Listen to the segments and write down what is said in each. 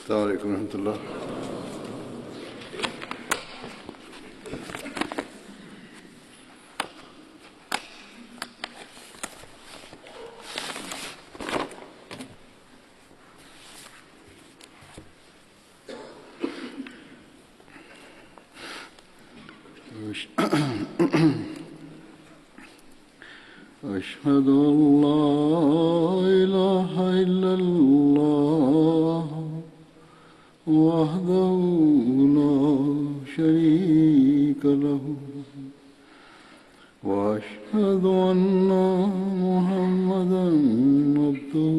السلام علیکم ورحمۃ اللہ. أشهد أن لا إله إلا الله وحده لا شريك له وأشهد أن محمدا عبده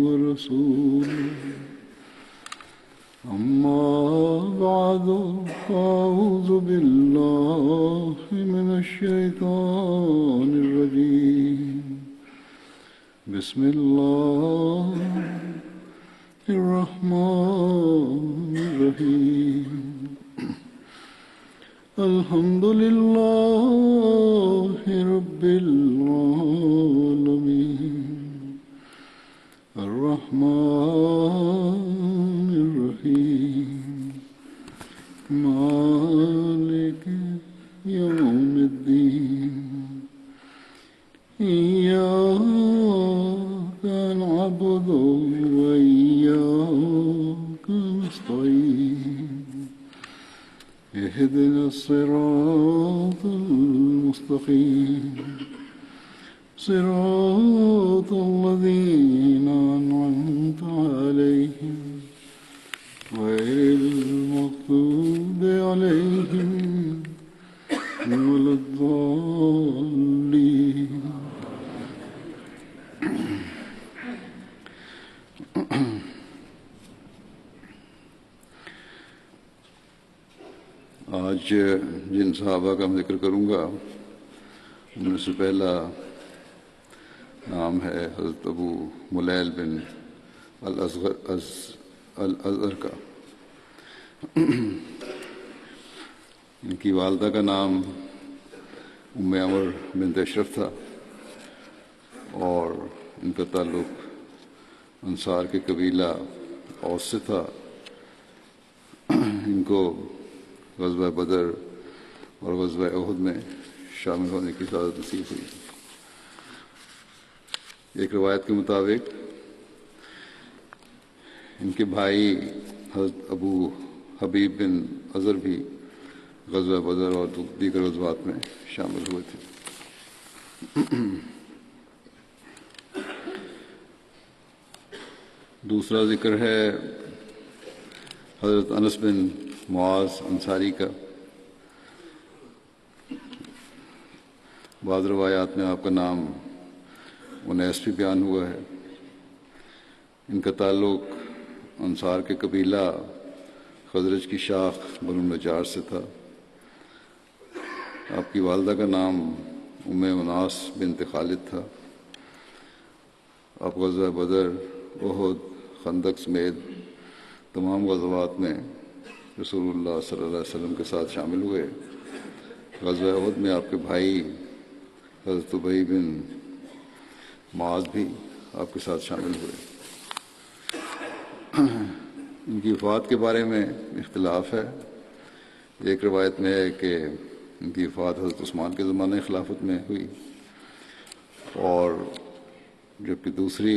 ورسوله. أما بعد فأعوذ بالله من الشيطان الرجيم. بسم الله الرحمن الرحيم. الحمد لله رب العالمين الرحمن الرحيم مالك يوم الدين. إياك نعبد وإياك نستعين. اهدنا الصراط المستقيم صراط الذين أنعمت عليهم غير المغضوب عليهم ولا الضالين. آج جن صحابہ کا میں ذکر کروں گا ان میں سے پہلا نام ہے حضرت ابو ملیل بن الازہر کا. ان کی والدہ کا نام ام عمر بنت اشرف تھا اور ان کا تعلق انصار کے قبیلہ اوس سے تھا. ان کو غزوہ بدر اور غزوہ احد میں شامل ہونے کی سعادت نصیب ہوئی. ایک روایت کے مطابق ان کے بھائی حضرت ابو حبیب بن اظہر بھی غزوہ بدر اور دیگر غزوات میں شامل ہوئے تھے. دوسرا ذکر ہے حضرت انس بن معاذ انصاری کا. بعض روایات میں آپ کا نام انیس بھی بیان ہوا ہے. ان کا تعلق انصار کے قبیلہ خزرج کی شاخ بنو نجار سے تھا. آپ کی والدہ کا نام ام اناس بنت خالد تھا. آپ غزوہ بدر، احد، خندق سمیت تمام غزوات میں رسول اللہ صلی اللہ علیہ وسلم کے ساتھ شامل ہوئے. غزوہ احد میں آپ کے بھائی حضرت ابی بن معاذ بھی آپ کے ساتھ شامل ہوئے. ان کی وفات کے بارے میں اختلاف ہے. ایک روایت میں ہے کہ ان کی وفات حضرت عثمان کے زمانہ خلافت میں ہوئی، اور جبکہ دوسری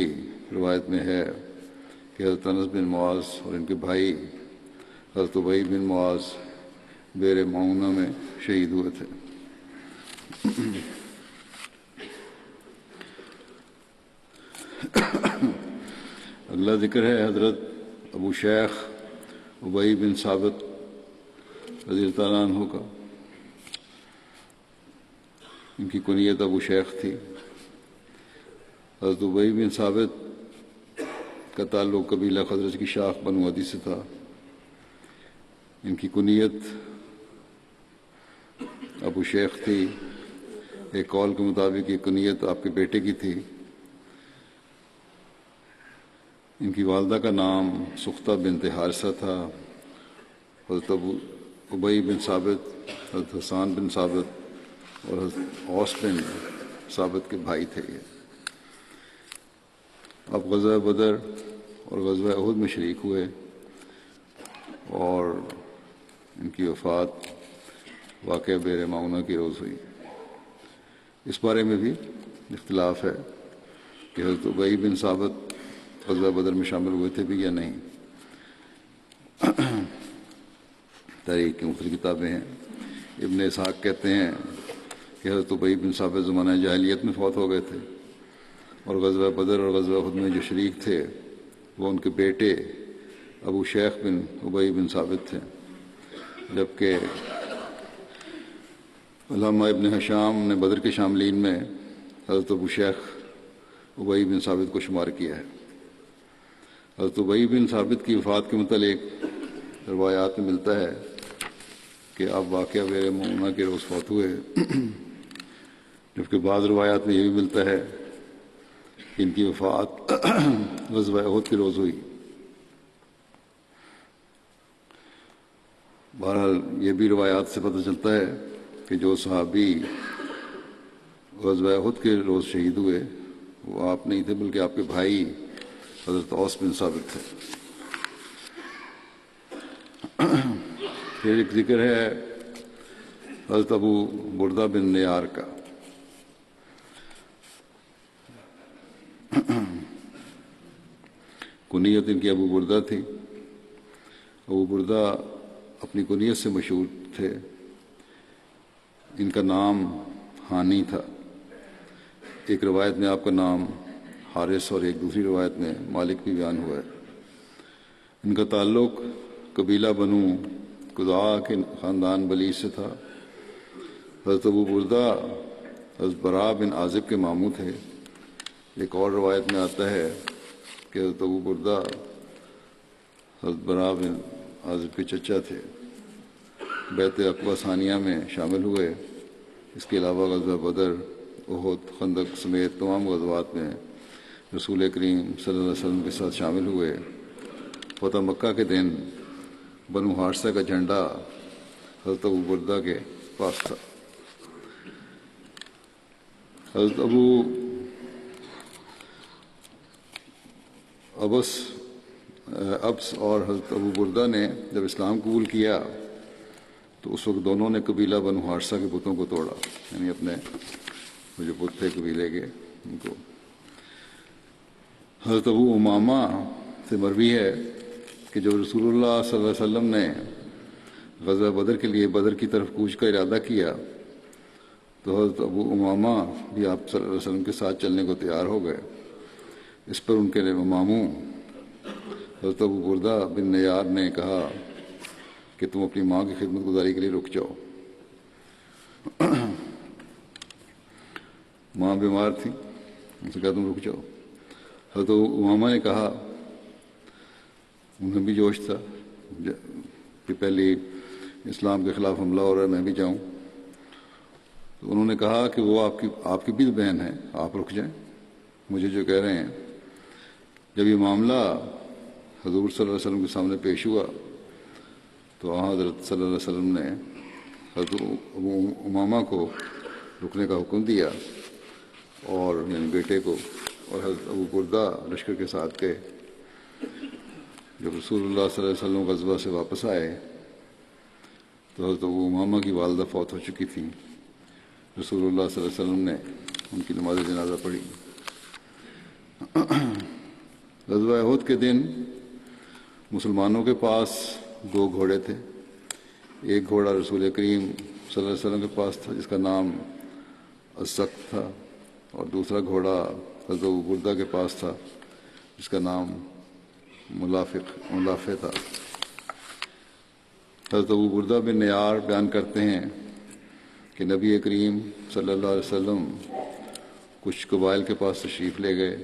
روایت میں ہے کہ حضرت انس بن معاذ اور ان کے بھائی حضرت ابی بن معاذ بئر معونہ میں شہید ہوئے تھے. اگلا ذکر ہے حضرت ابو شیخ ابی بن ثابت رضی اللہ تعالیٰ عنہ کا. ان کی کنیت ابو شیخ تھی. حضرت ابی بن ثابت کا تعلق قبیلہ خزرج کی شاخ بنو عدی سے تھا. ان کی کنیت ابو شیخ تھی. ایک قول کے مطابق یہ کنیت آپ کے بیٹے کی تھی. ان کی والدہ کا نام سختہ بنت حارثہ تھا. حضرت ابی بن ثابت، حضرت حسان بن ثابت اور حضرت اوس بن ثابت کے بھائی تھے. آپ غزوہ بدر اور غزوہ احد میں شریک ہوئے. اور ان کی وفات واقع بیر معونہ کی روز ہوئی۔ اس بارے میں بھی اختلاف ہے کہ حضرت ابی بن ثابت غزوہ بدر میں شامل ہوئے تھے بھی یا نہیں۔ تاریخ کی مختلف کتابیں ہیں۔ ابن اسحاق کہتے ہیں کہ حضرت ابی بن ثابت زمانہ جاہلیت میں فوت ہو گئے تھے، اور غزوہ بدر اور غزوہ احد میں جو شریک تھے وہ ان کے بیٹے ابو شیخ بن ابی بن ثابت تھے، جبکہ علامہ ابن حشام نے بدر کے شاملین میں حضرت ابو شیخ ابی بن ثابت کو شمار کیا ہے۔ حضرت ابی بن ثابت کی وفات کے متعلق روایات میں ملتا ہے کہ آپ واقعہ بیر معونہ کے روز فوت ہوئے، جبکہ بعض روایات میں یہ بھی ملتا ہے کہ ان کی وفات غزوہ احد کے روز ہوئی۔ بہرحال یہ بھی روایات سے پتہ چلتا ہے کہ جو صحابی غزوہ احد کے روز شہید ہوئے وہ آپ نہیں تھے، بلکہ آپ کے بھائی حضرت اوس بن ثابت تھے۔ پھر ایک ذکر ہے حضرت ابو بردہ بن نیار کا۔ کنیت ان کی ابو بردہ تھی۔ ابو بردہ اپنی کنیت سے مشہور تھے۔ ان کا نام ہانی تھا۔ ایک روایت میں آپ کا نام حارث اور ایک دوسری روایت میں مالک بھی بیان ہوا ہے۔ ان کا تعلق قبیلہ بنو قضاء کے خاندان بلیس سے تھا۔ حضرت ابو بردہ حضرت براء بن عازب کے ماموں تھے۔ ایک اور روایت میں آتا ہے کہ حضرت ابو بردہ حضرت براء بن عازب کے چچا تھے۔ بیعت عقبہ ثانیہ میں شامل ہوئے۔ اس کے علاوہ غزوہ بدر، احد، خندق سمیت تمام غزوات میں رسول کریم صلی اللہ علیہ وسلم کے ساتھ شامل ہوئے۔ فتح مکہ کے دن بنو حارثہ کا جھنڈا حضرت ابو بردہ کے پاس تھا۔ حضرت ابو ابس اور حضرت ابو بردہ نے جب اسلام قبول کیا تو اس وقت دونوں نے قبیلہ بنو حارثہ کے بتوں کو توڑا، یعنی اپنے وہ جو بت تھے قبیلے کے ان کو۔ حضرت ابو امامہ سے مروی ہے کہ جب رسول اللہ صلی اللہ علیہ وسلم نے غزوہ بدر کے لیے بدر کی طرف کوچ کا ارادہ کیا تو حضرت ابو امامہ بھی آپ صلی اللہ علیہ وسلم کے ساتھ چلنے کو تیار ہو گئے۔ اس پر ان کے ماموں حضرت ابو بردہ بن نیار نے کہا کہ تم اپنی ماں کی خدمت گزاری کے لیے رک جاؤ۔ ماں بیمار تھی، ان سے کہا تم رک جاؤ۔ حضرت امامہ نے کہا، انہیں بھی جوش تھا کہ پہلی اسلام کے خلاف حملہ ہو رہا ہے، میں بھی جاؤں۔ تو انہوں نے کہا کہ وہ آپ کی بھی بہن ہے، آپ رک جائیں، مجھے جو کہہ رہے ہیں۔ جب یہ معاملہ حضور صلی اللہ علیہ وسلم کے سامنے پیش ہوا تو حضرت صلی اللہ علیہ وسلم نے حضرت ابو امامہ کو رکنے کا حکم دیا، اور یعنی بیٹے کو، اور حضرت ابو بردہ لشکر کے ساتھ گئے۔ جب رسول اللہ صلی اللہ علیہ وسلم غزوہ سے واپس آئے تو حضرت ابو امامہ کی والدہ فوت ہو چکی تھی۔ رسول اللہ صلی اللہ علیہ وسلم نے ان کی نماز جنازہ پڑھی۔ غزوہ احد کے دن مسلمانوں کے پاس 2 گھوڑے تھے۔ ایک گھوڑا رسول کریم صلی اللہ علیہ وسلم کے پاس تھا جس کا نام السقط تھا، اور دوسرا گھوڑا حضرت ابو بردہ کے پاس تھا جس کا نام ملافع تھا۔ حضرت ابو بردہ بن نیار بیان کرتے ہیں کہ نبی کریم صلی اللہ علیہ وسلم کچھ قبائل کے پاس تشریف لے گئے،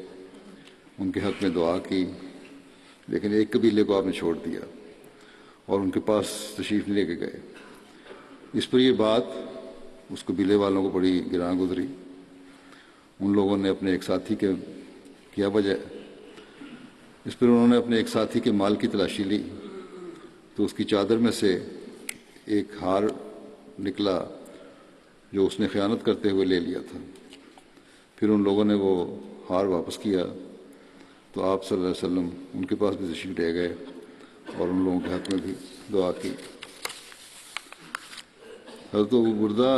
ان کے حق میں دعا کی، لیکن ایک قبیلے کو آپ نے چھوڑ دیا اور ان کے پاس تشریف لے کے گئے۔ اس پر یہ بات اس قبیلے والوں کو بڑی گراں گزری۔ ان لوگوں نے اپنے ایک ساتھی کے کیا وجہ، اس پر انہوں نے اپنے ایک ساتھی کے مال کی تلاشی لی تو اس کی چادر میں سے ایک ہار نکلا جو اس نے خیانت کرتے ہوئے لے لیا تھا۔ پھر ان لوگوں نے وہ ہار واپس کیا تو آپ صلی اللہ علیہ وسلم ان کے پاس بھی تشریف لے گئے اور ان لوگوں کے حق میں بھی دعا کی۔ حضرت ابو بردہ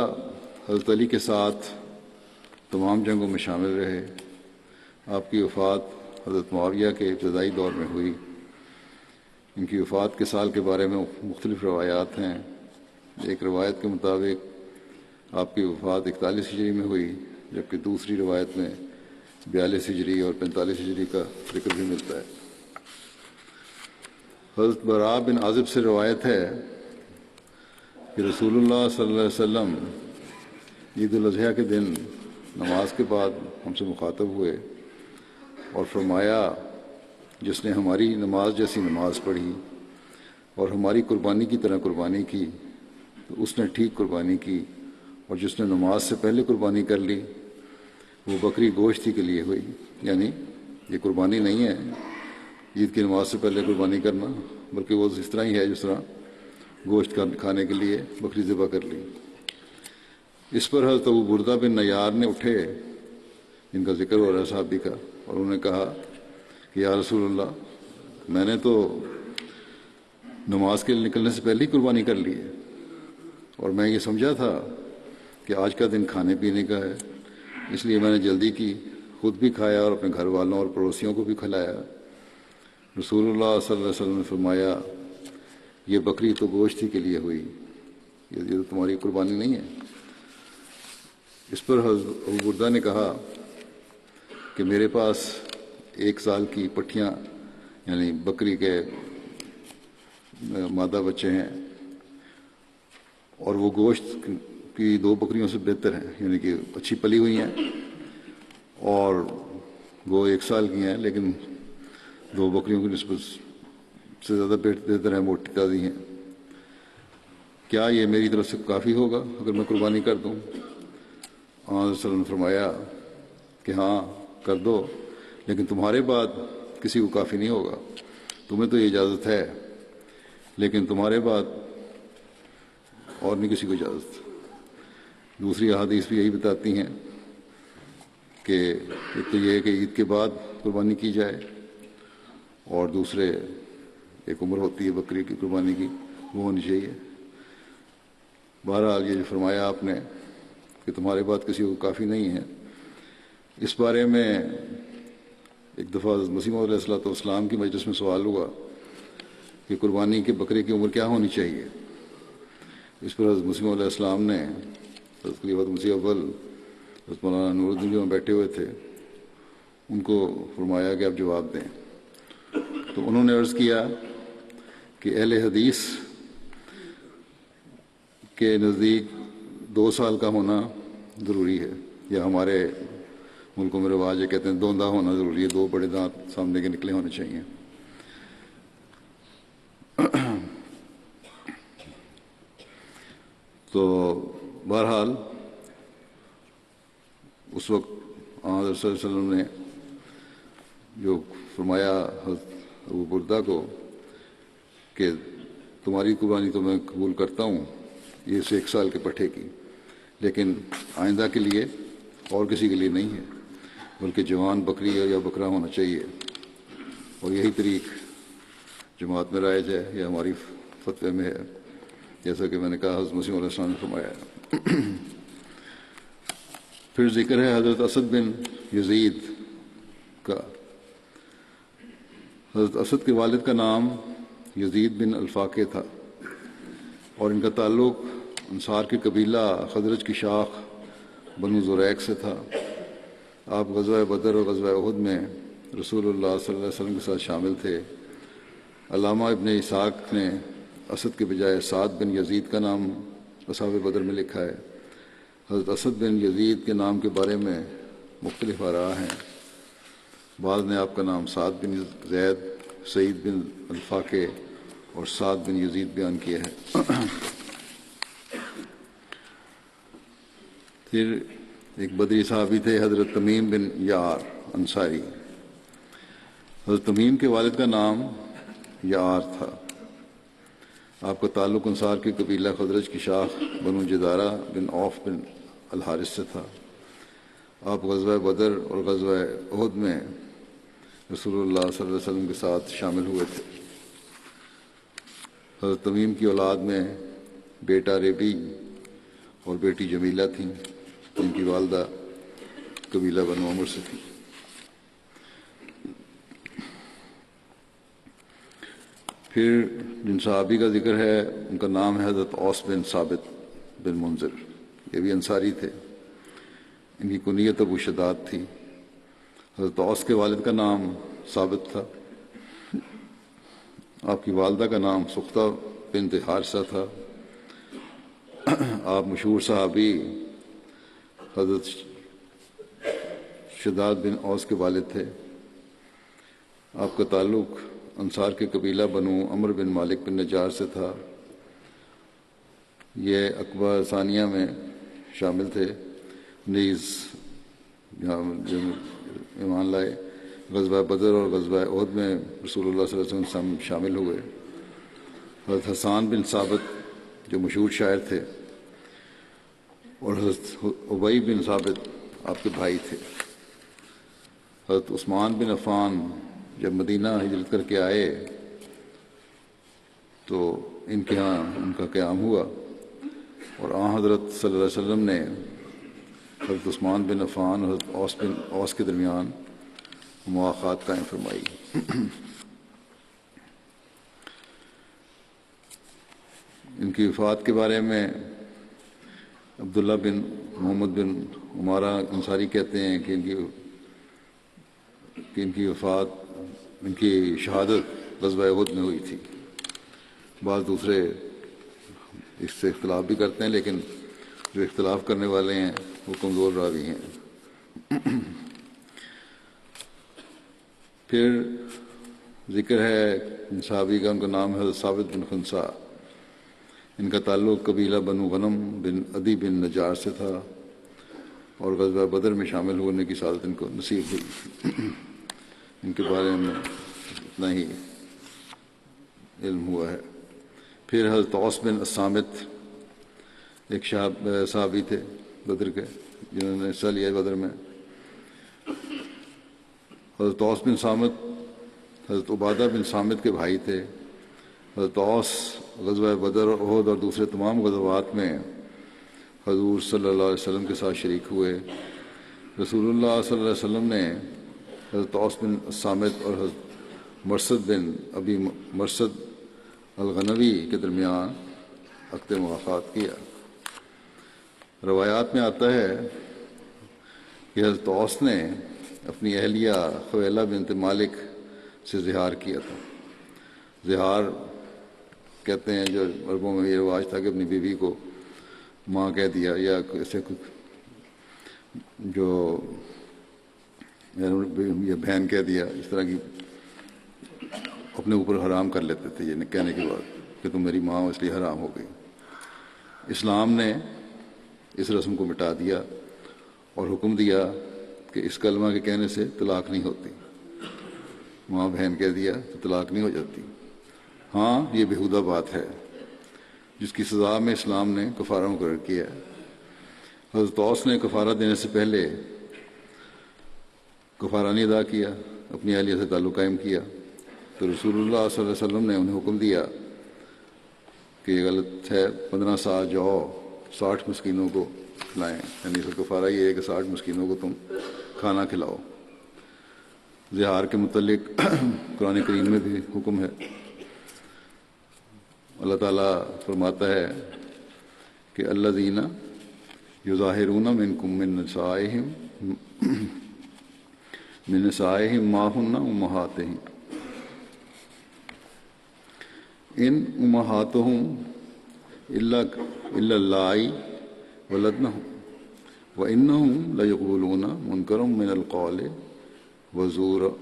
حضرت علی کے ساتھ تمام جنگوں میں شامل رہے۔ آپ کی وفات حضرت معاویہ کے ابتدائی دور میں ہوئی۔ ان کی وفات کے سال کے بارے میں مختلف روایات ہیں۔ ایک روایت کے مطابق آپ کی وفات 41 ہجری میں ہوئی، جبکہ دوسری روایت میں 42 ہجری اور 45 ہجری کا ذکر بھی ملتا ہے۔ حضرت براء بن عازب سے روایت ہے کہ رسول اللہ صلی اللہ علیہ وسلم عید الاضحیٰ کے دن نماز کے بعد ہم سے مخاطب ہوئے اور فرمایا، جس نے ہماری نماز جیسی نماز پڑھی اور ہماری قربانی کی طرح قربانی کی تو اس نے ٹھیک قربانی کی، اور جس نے نماز سے پہلے قربانی کر لی وہ بکری گوشت ہی کے لیے ہوئی۔ یعنی یہ قربانی نہیں ہے عید کی نماز سے پہلے قربانی کرنا، بلکہ وہ اس طرح ہی ہے جس طرح گوشت کھانے کے لیے بکری ذبح کر لی۔ اس پر حضرت ابو بردہ بن نیار نے اٹھے، ان کا ذکر ہو رہا ہے صحابی کا، اور انہوں نے کہا کہ یا رسول اللہ، میں نے تو نماز کے لیے نکلنے سے پہلے ہی قربانی کر لی ہے، اور میں یہ سمجھا تھا کہ آج کا دن کھانے پینے کا ہے، اس لیے میں نے جلدی کی، خود بھی کھایا اور اپنے گھر والوں اور پڑوسیوں کو بھی کھلایا۔ رسول اللہ صلی اللہ علیہ وسلم نے فرمایا، یہ بکری تو گوشت ہی کے لیے ہوئی، یہ تو تمہاری قربانی نہیں ہے۔ اس پر حضرت ابو بردہ نے کہا کہ میرے پاس 1 سال کی پٹھیاں یعنی بکری کے مادہ بچے ہیں، اور وہ گوشت کی 2 بکریوں سے بہتر ہیں، یعنی کہ اچھی پلی ہوئی ہیں، اور وہ 1 سال کی ہیں لیکن 2 بکریوں کی نسبت سے زیادہ بہتر ہیں، موٹی تازی ہیں۔ کیا یہ میری طرف سے کافی ہوگا اگر میں قربانی کر دوں؟ آپ صلی اللہ علیہ وسلم نے فرمایا کہ ہاں کر دو، لیکن تمہارے بعد کسی کو کافی نہیں ہوگا، تمہیں تو یہ اجازت ہے، لیکن تمہارے بعد اور نہیں کسی کو اجازت۔ دوسری احادیث بھی یہی بتاتی ہیں کہ ایک تو یہ ہے کہ عید کے بعد قربانی کی جائے، اور دوسرے ایک عمر ہوتی ہے بکری کی قربانی کی، وہ ہونی چاہیے۔ بہرحال یہ جو فرمایا آپ نے کہ تمہارے بعد کسی کو کافی نہیں ہے، اس بارے میں ایک دفعہ مسیح موعود علیہ السلام کی مجلس میں سوال ہوا کہ قربانی کے بکرے کی عمر کیا ہونی چاہیے۔ اس پر حضرت مسیح موعود علیہ السلام نے، حضرت خلیفۃ مسیح اول حضرت مولانا نور الدین جو بیٹھے ہوئے تھے، ان کو فرمایا کہ آپ جواب دیں۔ تو انہوں نے عرض کیا کہ اہل حدیث کے نزدیک 2 سال کا ہونا ضروری ہے، یا ہمارے ملکوں میں رواج ہے، کہتے ہیں دوندا ہونا ضروری ہے، 2 بڑے دانت سامنے کے نکلے ہونے چاہیے۔ تو بہرحال اس وقت حضرت صلی اللہ علیہ وسلم نے جو فرمایا حضرت ابو بردہ کو کہ تمہاری قربانی تو میں قبول کرتا ہوں یہ 1 سال کے پٹھے کی، لیکن آئندہ کے لیے اور کسی کے لیے نہیں ہے، بلکہ جوان بکری یا بکرا ہونا چاہیے، اور یہی طریق جماعت میں رائج ہے، یہ ہماری فتوے میں ہے، جیسا کہ میں نے کہا حضرت مسیح علیہ السلام نے فرمایا۔ پھر ذکر ہے حضرت اسد بن یزید کا۔ حضرت اسد کے والد کا نام یزید بن الفاقہ تھا، اور ان کا تعلق انصار کے قبیلہ خزرج کی شاخ بنو زریق سے تھا۔ آپ غزوہ بدر اور غزوہ احد میں رسول اللہ صلی اللہ علیہ وسلم کے ساتھ شامل تھے۔ علامہ ابن اسحاق نے اسد کے بجائے سعد بن یزید کا نام اصحاب بدر میں لکھا ہے۔ حضرت اسد بن یزید کے نام کے بارے میں مختلف آراء ہیں۔ بعض نے آپ کا نام سعد بن زید، سعید بن الفاقہ اور سعد بن یزید بیان کیا ہے۔ پھر ایک بدری صحابی تھے حضرت تمیم بن یار انصاری۔ حضرت تمیم کے والد کا نام یار تھا۔ آپ کا تعلق انصار کے قبیلہ خزرج کی شاخ بنو جدارہ بن عوف بن الحارث سے تھا۔ آپ غزوہ بدر اور غزوہ احد میں رسول اللہ صلی اللہ علیہ وسلم کے ساتھ شامل ہوئے تھے۔ حضرت تمیم کی اولاد میں بیٹا ربی اور بیٹی جمیلہ تھیں، جن کی والدہ قبیلہ بنو عمر سے تھی۔ پھر جن صحابی کا ذکر ہے ان کا نام ہے حضرت اوس بن ثابت بن منذر، یہ بھی انصاری تھے، ان کی کنیت ابو شداد تھی۔ حضرت اوس کے والد کا نام ثابت تھا، آپ کی والدہ کا نام سختہ بنت حارثہ تھا۔ آپ مشہور صحابی حضرت شداد بن اوس کے والد تھے۔ آپ کا تعلق انصار کے قبیلہ بنو عمر بن مالک بن نجار سے تھا۔ یہ عقبہ ثانیہ میں شامل تھے، نیز ایمان لائے۔ غزوہ بدر اور غزوہ احد میں رسول اللہ صلی اللہ علیہ وسلم شامل ہوئے۔ حضرت حسان بن ثابت جو مشہور شاعر تھے، اور حضرت ابی بن ثابت آپ کے بھائی تھے۔ حضرت عثمان بن عفان جب مدینہ ہجرت کر کے آئے تو ان کے ہاں ان کا قیام ہوا، اور آن حضرت صلی اللہ علیہ وسلم نے حضرت عثمان بن عفان اور حضرت اوس کے درمیان مواخات قائم فرمائی۔ ان کی وفات کے بارے میں عبداللہ بن محمد بن عمارہ انصاری کہتے ہیں کہ ان کی وفات، ان کی شہادت غزوہ احد میں ہوئی تھی۔ بعض دوسرے اس سے اختلاف بھی کرتے ہیں، لیکن جو اختلاف کرنے والے ہیں وہ کمزور راوی ہیں۔ پھر ذکر ہے صحابی کا، ان کا نام ہے ثابت بن خنسا، ان کا تعلق قبیلہ بنو غنم بن عدی بن نجار سے تھا، اور غزوہ بدر میں شامل ہونے کی سعادت ان کو نصیب ہوئی۔ ان کے بارے میں اتنا ہی علم ہوا ہے۔ پھر حضرت اوس بن الصامت ایک صحابی تھے بدر کے، جنہوں نے حصہ لیا بدر میں۔ حضرت اوس بن صامت حضرت عبادہ بن صامت کے بھائی تھے۔ حضرت اوس غزوہ بدر اور احد اور دوسرے تمام غزوات میں حضور صلی اللہ علیہ وسلم کے ساتھ شریک ہوئے۔ رسول اللہ صلی اللہ علیہ وسلم نے حضرت اوس بن صامت اور حضرت مرثد بن ابی مرثد الغنوی کے درمیان عقد مواخات کیا۔ روایات میں آتا ہے کہ حضرت اوس نے اپنی اہلیہ خویلہ بنت مالک سے زہار کیا تھا۔ زہار کہتے ہیں، جو عربوں میں یہ رواج تھا کہ اپنی بیوی کو ماں کہہ دیا، یا ایسے جو یہ بہن کہہ دیا، اس طرح کی اپنے اوپر حرام کر لیتے تھے یہ کہنے کے بعد کہ تم میری ماں ہو، اس لیے حرام ہو گئی۔ اسلام نے اس رسم کو مٹا دیا اور حکم دیا کہ اس کلمہ کے کہنے سے طلاق نہیں ہوتی۔ ماں بہن کہہ دیا تو طلاق نہیں ہو جاتی۔ ہاں، یہ بےہودہ بات ہے جس کی سزا میں اسلام نے کفارہ مقرر کیا ہے۔ حضرت اوس نے کفارہ دینے سے پہلے کفارہ نہیں ادا کیا، اپنی اہلیہ سے تعلق قائم کیا، تو رسول اللہ صلی اللہ علیہ وسلم نے انہیں حکم دیا کہ یہ غلط ہے، 15 سال جاؤ 60 مسکینوں کو کھلائیں، یعنی اس کا کفارہ یہ ہے کہ 60 مسکینوں کو تم کھانا کھلاؤ۔ زہار کے متعلق قرآن کریم میں بھی حکم ہے۔ اللہ تعالیٰ فرماتا ہے کہ الذین یظاہرون منکم من نسائہم ما ہن امہاتہم ان امہاتہم الا اللائی ولدنہم وانہم لیقولون منکرا من القول وزورا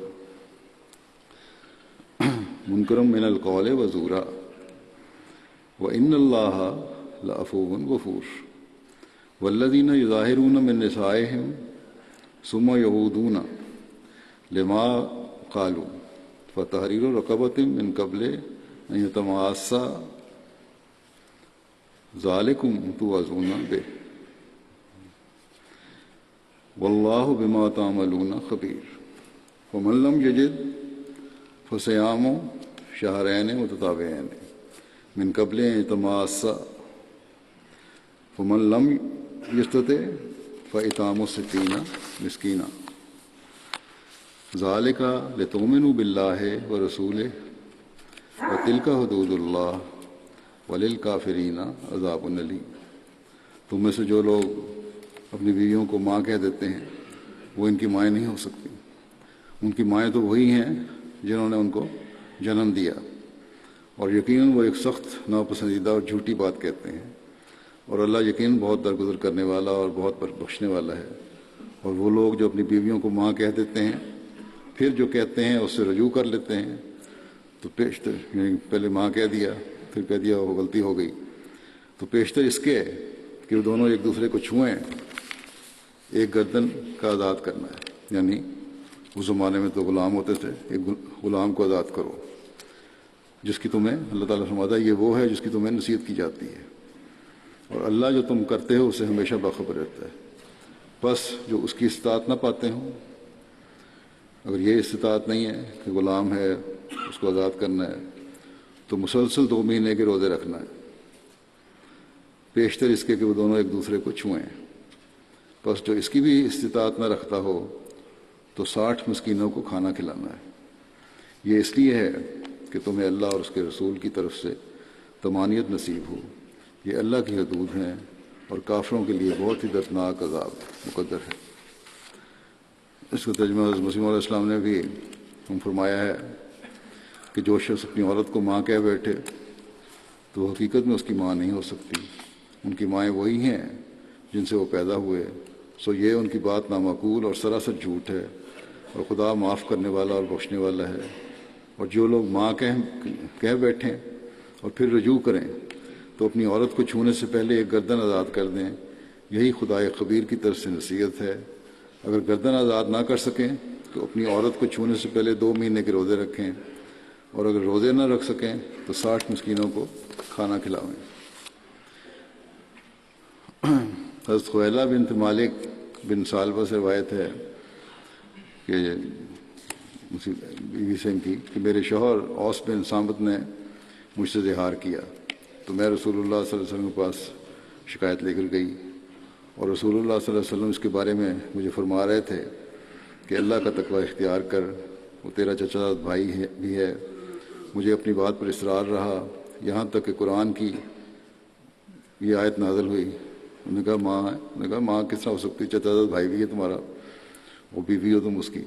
وَإِنَّ اللَّهَ لَعَفُوٌّ غَفُورٌ وَالَّذِينَ يُظَاهِرُونَ مِن نِّسَائِهِمْ ثُمَّ يَعُودُونَ لِمَا قَالُوا فَتَحْرِيرُ رَقَبَةٍ مِّن قَبْلِ أَن يَتَمَاسَّا ذَلِكُمْ تُوعَظُونَ بِهِ وَاللَّهُ بِمَا تَعْمَلُونَ خَبِيرٌ وَمَن لَّمْ يَجِدْ فَصِيَامُ شَهْرَيْنِ مُتَتَابِعَيْنِ من قبل تماسا فمن لم یستطع فاطعام 60 مسکینا ذالک لتؤمنوا باللہ ورسولہ وتلک حدود اللہ وللکافرین عذاب الیم۔ تم میں سے جو لوگ اپنی بیویوں کو ماں کہہ دیتے ہیں وہ ان کی مائیں نہیں ہو سکتی، ان کی مائیں تو وہی ہیں جنہوں نے ان کو جنم دیا، اور یقیناً وہ ایک سخت ناپسندیدہ اور جھوٹی بات کہتے ہیں، اور اللہ یقیناً بہت درگزر کرنے والا اور بہت بخشنے والا ہے۔ اور وہ لوگ جو اپنی بیویوں کو ماں کہہ دیتے ہیں پھر جو کہتے ہیں اس سے رجوع کر لیتے ہیں، تو پیشتر یعنی پہلے ماں کہہ دیا پھر کہہ دیا وہ غلطی ہو گئی، تو پیشتر اس کے کہ وہ دونوں ایک دوسرے کو چھوئیں ایک گردن کا آزاد کرنا ہے، یعنی اس زمانے میں تو غلام ہوتے تھے، ایک غلام کو آزاد کرو جس کی تمہیں اللہ تعالیٰ فرماتا ہے یہ وہ ہے جس کی تمہیں نصیحت کی جاتی ہے، اور اللہ جو تم کرتے ہو اسے ہمیشہ باخبر رہتا ہے۔ بس جو اس کی استطاعت نہ پاتے ہوں، اگر یہ استطاعت نہیں ہے کہ غلام ہے اس کو آزاد کرنا ہے، تو مسلسل 2 مہینے کے روزے رکھنا ہے، پیشتر اس کے کہ وہ دونوں ایک دوسرے کو چھوئیں۔ بس جو اس کی بھی استطاعت نہ رکھتا ہو تو 60 مسکینوں کو کھانا کھلانا ہے۔ یہ اس لیے ہے کہ تمہیں اللہ اور اس کے رسول کی طرف سے طمانینت نصیب ہو، یہ اللہ کی حدود ہیں اور کافروں کے لیے بہت ہی دردناک عذاب مقدر ہے۔ اس کا ترجمہ حضرت مسیح علیہ السلام نے بھی فرمایا ہے کہ جو شخص اپنی عورت کو ماں کہہ بیٹھے تو وہ حقیقت میں اس کی ماں نہیں ہو سکتی، ان کی مائیں وہی ہیں جن سے وہ پیدا ہوئے، سو یہ ان کی بات نامعقول اور سراسر جھوٹ ہے، اور خدا معاف کرنے والا اور بخشنے والا ہے۔ اور جو لوگ ماں کہہ بیٹھیں اور پھر رجوع کریں تو اپنی عورت کو چھونے سے پہلے ایک گردن آزاد کر دیں، یہی خدا خبیر کی طرف سے نصیحت ہے۔ اگر گردن آزاد نہ کر سکیں تو اپنی عورت کو چھونے سے پہلے 2 مہینے کے روزے رکھیں، اور اگر روزے نہ رکھ سکیں تو 60 مسکینوں کو کھانا کھلاویں۔ حضرت خویلہ بنت مالک بن ثعلبہ سے روایت ہے کہ بیوی سے ان کی کہ میرے شوہر اوس بن صامت نے مجھ سے زہار کیا، تو میں رسول اللہ صلی اللہ علیہ وسلم کے پاس شکایت لے کر گئی، اور رسول اللہ صلی اللہ علیہ وسلم اس کے بارے میں مجھے فرما رہے تھے کہ اللہ کا تقوی اختیار کر، وہ تیرا چچا بھائی بھی ہے۔ مجھے اپنی بات پر اصرار رہا یہاں تک کہ قرآن کی یہ آیت نازل ہوئی۔ انہوں نے کہا ماں ہے، انہوں نے کہا ماں کس طرح ہو سکتی، چچا بھائی بھی ہے تمہارا، وہ بیوی ہو تم اس کی۔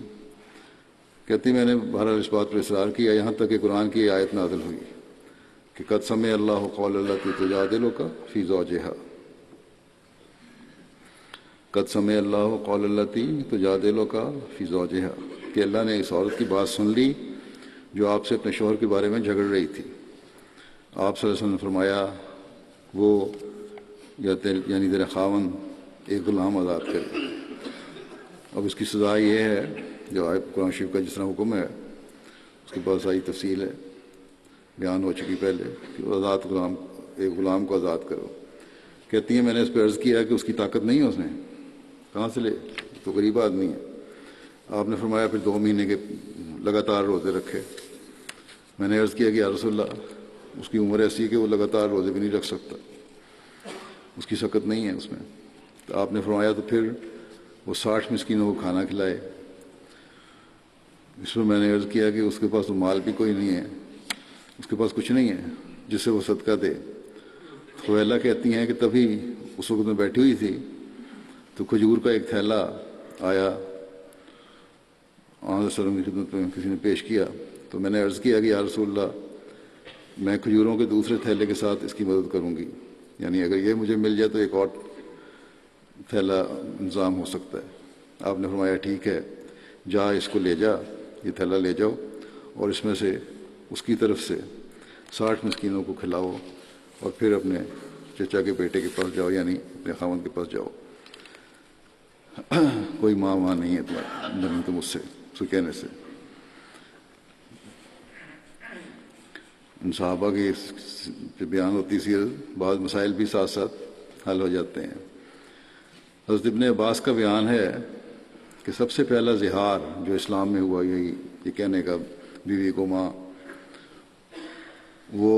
کہتی میں نے بہرحال اس بات پر اصرار کیا یہاں تک کہ قرآن کی یہ آیت نازل ہوئی کہ قد سمع اللہ قول التی تجادلک فی زوجہا، قد سمع اللہ قول التی تجادلک فی زوجہا، کہ اللہ نے اس عورت کی بات سن لی جو آپ سے اپنے شوہر کے بارے میں جھگڑ رہی تھی۔ آپ صلی اللہ علیہ وسلم نے فرمایا وہ یعنی تیرا خاوند ایک غلام آزاد کرے۔ اب اس کی سزا یہ ہے جو آیت قرآن شریف کا جس طرح حکم ہے اس کی بہت ساری تفصیل ہے، بیان ہو چکی پہلے کہ آزاد ایک غلام کو آزاد کرو۔ کہتی ہیں میں نے اس پہ عرض کیا کہ اس کی طاقت نہیں ہے، اس نے کہاں سے لے، تو غریب آدمی ہے۔ آپ نے فرمایا پھر 2 مہینے کے لگاتار روزے رکھے۔ میں نے عرض کیا کہ یا رسول اللہ اس کی عمر ایسی ہے کہ وہ لگاتار روزے بھی نہیں رکھ سکتا، اس کی سکت نہیں ہے اس میں۔ تو آپ نے فرمایا تو پھر وہ 60 مسکینوں کو کھانا کھلائے۔ اس میں نے عرض کیا کہ اس کے پاس تو مال بھی کوئی نہیں ہے، اس کے پاس کچھ نہیں ہے جس سے وہ صدقہ دے۔ خویلہ کہتی ہیں کہ تبھی اس وقت میں بیٹھی ہوئی تھی تو کھجور کا ایک تھیلا آیا، آن وسلم کی خدمت میں کسی نے پیش کیا، تو میں نے عرض کیا کہ یا رسول اللہ میں کھجوروں کے دوسرے تھیلے کے ساتھ اس کی مدد کروں گی، یعنی اگر یہ مجھے مل جائے تو ایک اور تھیلا انتظام ہو سکتا ہے۔ آپ نے فرمایا ٹھیک ہے، جا اس کو لے جا، یہ تھیلا لے جاؤ اور اس میں سے اس کی طرف سے 60 مسکینوں کو کھلاؤ، اور پھر اپنے چچا کے بیٹے کے پاس جاؤ، یعنی اپنے خاوند کے پاس جاؤ، کوئی ماں نہیں ہے تمہاری تو مجھ سے اس کو کہنے سے۔ ان صحابہ کی بیان ہوتی سیرت بعض مسائل بھی ساتھ ساتھ حل ہو جاتے ہیں۔ حضرت ابن عباس کا بیان ہے کہ سب سے پہلا زہار جو اسلام میں ہوا یہ کہنے کا بیوی کو ماں، وہ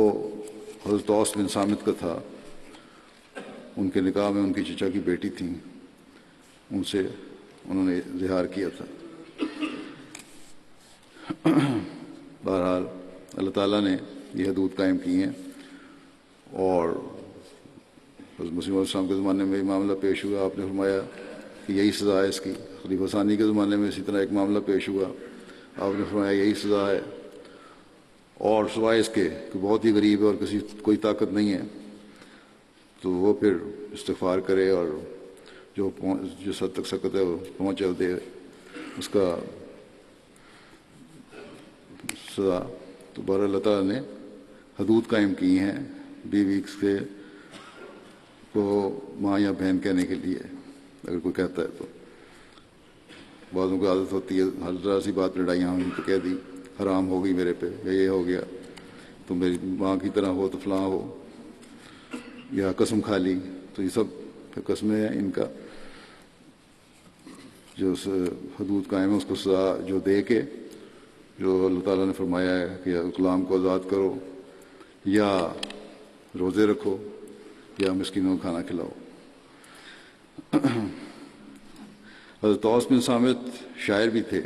حضرت اوس بن صامت کا تھا، ان کے نکاح میں ان کی چچا کی بیٹی تھیں، ان سے انہوں نے اظہار کیا تھا۔ بہرحال اللہ تعالیٰ نے یہ حدود قائم کی ہیں، اور حضرت مسیح علیہ السلام کے زمانے میں یہ معاملہ پیش ہوا، آپ نے فرمایا کہ یہی سزا ہے اس کی۔ خلیفہ ثانی کے زمانے میں اسی طرح ایک معاملہ پیش ہوا، آپ نے فرمایا یہی سزا ہے، اور سوائے اس کے کہ بہت ہی غریب ہے اور کسی کوئی طاقت نہیں ہے تو وہ پھر استغفار کرے اور جو جس حد تک سکت ہے وہ پہنچے دے اس کا سزا۔ تو بہرحال اللہ تعالیٰ نے حدود قائم کی ہیں بیوی کے کو ماں یا بہن کہنے کے لیے، اگر کوئی کہتا ہے تو۔ بعضوں کو عادت ہوتی ہے ہر طرح سی بات لڑائیاں ہوئی تو کہہ دی حرام ہو گئی میرے پہ، یا یہ ہو گیا، تو میری ماں کی طرح ہو تو فلاں ہو، یا قسم کھا لی، تو یہ سب قسمیں ہیں۔ ان کا جو حدود قائم ہے اس کو سزا جو دے کے، جو اللہ تعالیٰ نے فرمایا ہے کہ غلام کو آزاد کرو، یا روزے رکھو، یا مسکینوں کو کھانا کھلاؤ۔ حضرت اوس بن صامت شاعر بھی تھے۔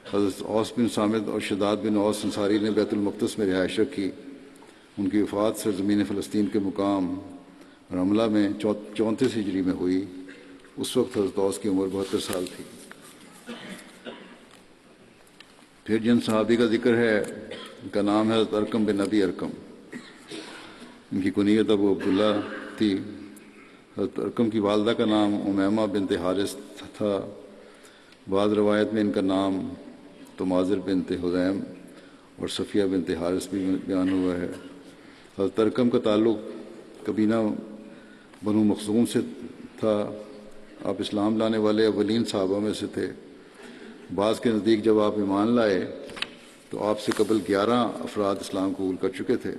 حضرت اوس بن صامت اور شداد بن اوس انصاری نے بیت المقدس میں رہائش رکھی۔ ان کی وفات سرزمین فلسطین کے مقام رملہ میں 34 ہجری میں ہوئی۔ اس وقت حضرت اوس کی عمر 72 سال تھی۔ پھر جن صحابی کا ذکر ہے ان کا نام ہے حضرت ارقم بن ابی ارقم، ان کی کنیت ابو عبداللہ تھی۔ حضرت ارقم کی والدہ کا نام امیمہ بنت حارث تھا۔ بعض روایت میں ان کا نام تماظر بنت حذیم اور صفیہ بنت حارث بھی بیان ہوا ہے۔ حضرت ارقم کا تعلق قبیلہ بنو مخزوم سے تھا۔ آپ اسلام لانے والے اولین صحابہ میں سے تھے۔ بعض کے نزدیک جب آپ ایمان لائے تو آپ سے قبل 11 افراد اسلام قبول کر چکے تھے۔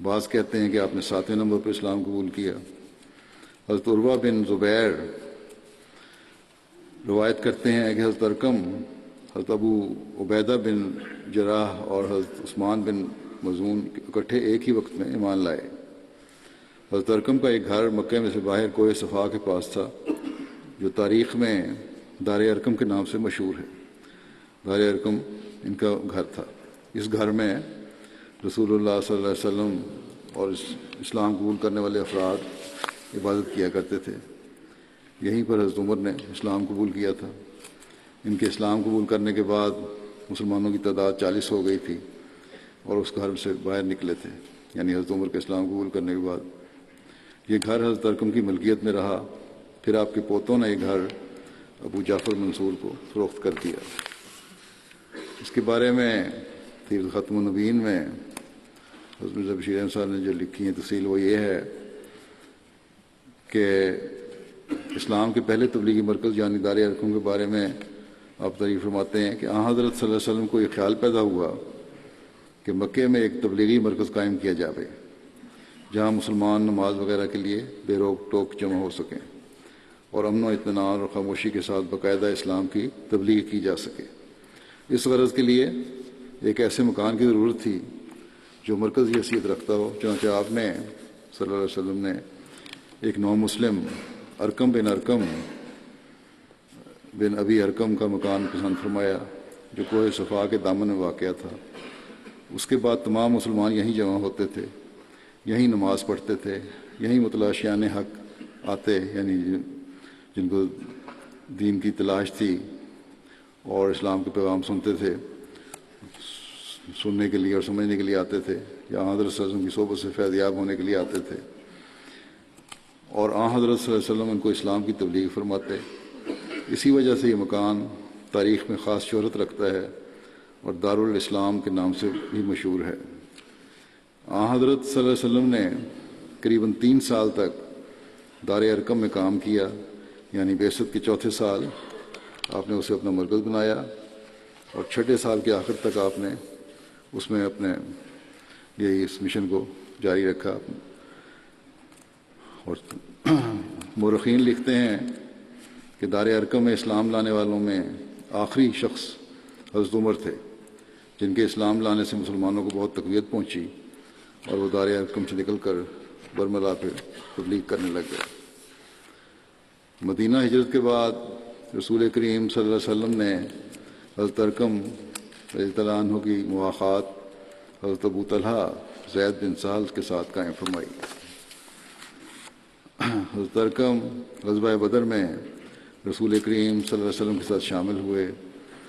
بعض کہتے ہیں کہ آپ نے 7ویں نمبر پر اسلام قبول کیا۔ حضرت عروہ بن زبیر روایت کرتے ہیں کہ حضرت ارقم، حضرت ابو عبیدہ بن جراح اور حضرت عثمان بن مظعون اکٹھے ایک ہی وقت میں ایمان لائے۔ حضرت ارقم کا ایک گھر مکہ میں سے باہر کوہ صفا کے پاس تھا، جو تاریخ میں دار ارقم کے نام سے مشہور ہے۔ دار ارقم ان کا گھر تھا۔ اس گھر میں رسول اللہ صلی اللہ علیہ وسلم اور اسلام قبول کرنے والے افراد عبادت کیا کرتے تھے۔ یہیں پر حضرت عمر نے اسلام قبول کیا تھا۔ ان کے اسلام قبول کرنے کے بعد مسلمانوں کی تعداد 40 ہو گئی تھی اور اس گھر سے باہر نکلے تھے، یعنی حضرت عمر کے اسلام قبول کرنے کے بعد۔ یہ گھر حضرت ارقم کی ملکیت میں رہا۔ پھر آپ کے پوتوں نے یہ گھر ابو جعفر منصور کو فروخت کر دیا۔ اس کے بارے میں سیرت ختم النبیین میں حضرت مرزا بشیر احمد صاحب نے جو لکھی ہے تفصیل وہ یہ ہے کہ اسلام کے پہلے تبلیغی مرکز یعنی دار ارقم کے بارے میں آپ تعریف فرماتے ہیں کہ حضرت صلی اللہ علیہ وسلم کو یہ خیال پیدا ہوا کہ مکے میں ایک تبلیغی مرکز قائم کیا جائے جہاں مسلمان نماز وغیرہ کے لیے بے روک ٹوک جمع ہو سکیں اور امن و اطمینان اور خاموشی کے ساتھ باقاعدہ اسلام کی تبلیغ کی جا سکے۔ اس غرض کے لیے ایک ایسے مکان کی ضرورت تھی جو مرکزی حیثیت رکھتا ہو۔ چنانچہ آپ نے صلی اللہ علیہ وسلم نے ایک نو مسلم ارقم بن ابی ارقم کا مکان پسند فرمایا جو کوہ صفا کے دامن میں واقع تھا۔ اس کے بعد تمام مسلمان یہیں جمع ہوتے تھے، یہیں نماز پڑھتے تھے، یہیں متلاشیان حق آتے، یعنی جن کو دین کی تلاش تھی اور اسلام کے پیغام سنتے تھے، سننے کے لیے اور سمجھنے کے لیے آتے تھے، یا حضرت صلی اللہ علیہ وسلم کی صحبت سے فیض یاب ہونے کے لیے آتے تھے، اور حضرت صلی اللہ علیہ وسلم ان کو اسلام کی تبلیغ فرماتے۔ اسی وجہ سے یہ مکان تاریخ میں خاص شہرت رکھتا ہے اور دارالاسلام کے نام سے بھی مشہور ہے۔ حضرت صلی اللہ علیہ وسلم نے قریباً 3 سال تک دار ارقم میں کام کیا، یعنی بعثت کے 4تھے سال آپ نے اسے اپنا مرکز بنایا اور 6 سال کے آخر تک آپ نے اس میں اپنے یہی اس مشن کو جاری رکھا۔ اور مورخین لکھتے ہیں کہ دار ارقم میں اسلام لانے والوں میں آخری شخص حضرت عمر تھے، جن کے اسلام لانے سے مسلمانوں کو بہت تقویت پہنچی اور وہ دار ارقم سے نکل کر برملا پہ تبلیغ کرنے لگ گئے۔ مدینہ ہجرت کے بعد رسول کریم صلی اللہ علیہ وسلم نے حضرت ارقم رضی اللہ عنہ کی مواخات حضرت ابو طلحہ زید بن سہل کے ساتھ قائم فرمائی۔ حضرت ارقم غزوہ بدر میں رسول کریم صلی اللہ علیہ وسلم کے ساتھ شامل ہوئے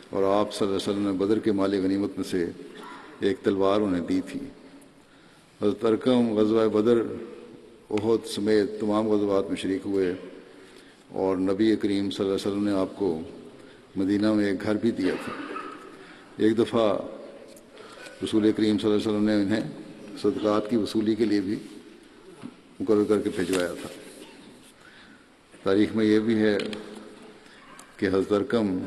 اور آپ صلی اللہ علیہ وسلم نے بدر کے مال غنیمت میں سے ایک تلوار انہیں دی تھی۔ حضرت ارقم غزوہ بدر، احد سمیت تمام غزوات میں شریک ہوئے اور نبی کریم صلی اللہ علیہ وسلم نے آپ کو مدینہ میں ایک گھر بھی دیا تھا۔ ایک دفعہ رسول کریم صلی اللہ علیہ وسلم نے انہیں صدقات کی وصولی کے لیے بھی مقرر کر کے بھیجوایا تھا۔ تاریخ میں یہ بھی ہے کہ حضرت ارقم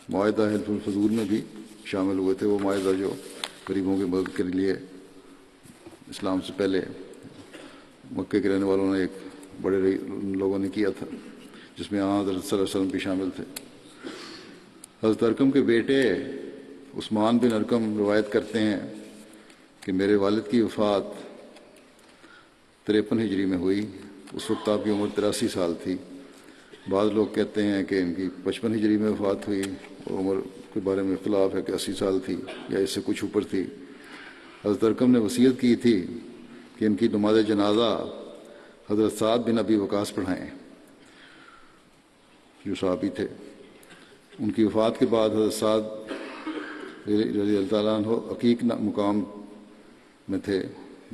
معاہدہ حلف الفضول میں بھی شامل ہوئے تھے۔ وہ معاہدہ جو غریبوں کی مدد کے لیے اسلام سے پہلے مکے کے رہنے والوں نے ایک بڑے لوگوں نے کیا تھا، جس میں حضرت صلی اللہ علیہ وسلم بھی شامل تھے۔ حضرت ارقم کے بیٹے عثمان بن ارقم روایت کرتے ہیں کہ میرے والد کی وفات 53 ہجری میں ہوئی۔ اس وقت آپ کی عمر 83 سال تھی۔ بعض لوگ کہتے ہیں کہ ان کی 55 ہجری میں وفات ہوئی، اور عمر کے بارے میں اختلاف ہے کہ 80 سال تھی یا اس سے کچھ اوپر تھی۔ حضرت ارقم نے وصیت کی تھی کہ ان کی نماز جنازہ حضرت سعد بن ابی وقاص پڑھائیں، جو صحابی تھے۔ ان کی وفات کے بعد حضرت سعد رضی اللہ تعالیٰ عنہ عقیق مقام میں تھے،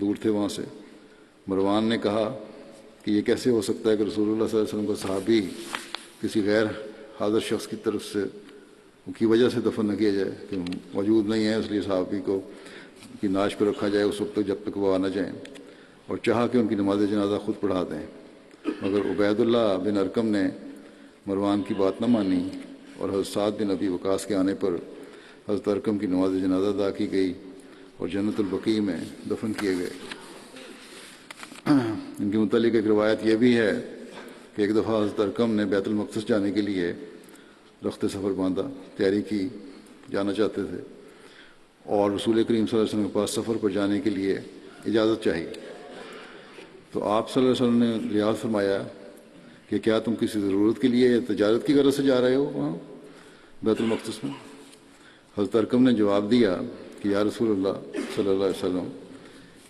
دور تھے وہاں سے۔ مروان نے کہا کہ یہ کیسے ہو سکتا ہے کہ رسول اللہ صلی اللہ علیہ وسلم کا صحابی کسی غیر حاضر شخص کی طرف سے کی وجہ سے دفن نہ کیا جائے، کہ موجود نہیں ہے اس لیے صحابی کو کی ناش پہ رکھا جائے اس وقت تک جب تک وہ آ نہ جائیں، اور چاہا کہ ان کی نماز جنازہ خود پڑھا دیں۔ مگر عبید اللہ بن ارقم نے مروان کی بات نہ مانی، اور حضرت سعد بن ابی وقاص کے آنے پر حضرت ارقم کی نماز جنازہ ادا کی گئی اور جنت البقیع میں دفن کیے گئے۔ ان کے متعلق ایک روایت یہ بھی ہے کہ ایک دفعہ حضرت ارقم نے بیت المقدس جانے کے لیے رخت سفر باندھا، تیاری کی، جانا چاہتے تھے، اور رسول کریم صلی اللہ علیہ وسلم کے پاس سفر پر جانے کے لیے اجازت چاہیے۔ تو آپ صلی اللہ علیہ وسلم نے ریاض فرمایا کہ کیا تم کسی ضرورت کے لیے یا تجارت کی غرض سے جا رہے ہو وہاں بیت المقدس میں؟ حضرت ارقم نے جواب دیا کہ یا رسول اللہ صلی اللہ علیہ وسلم،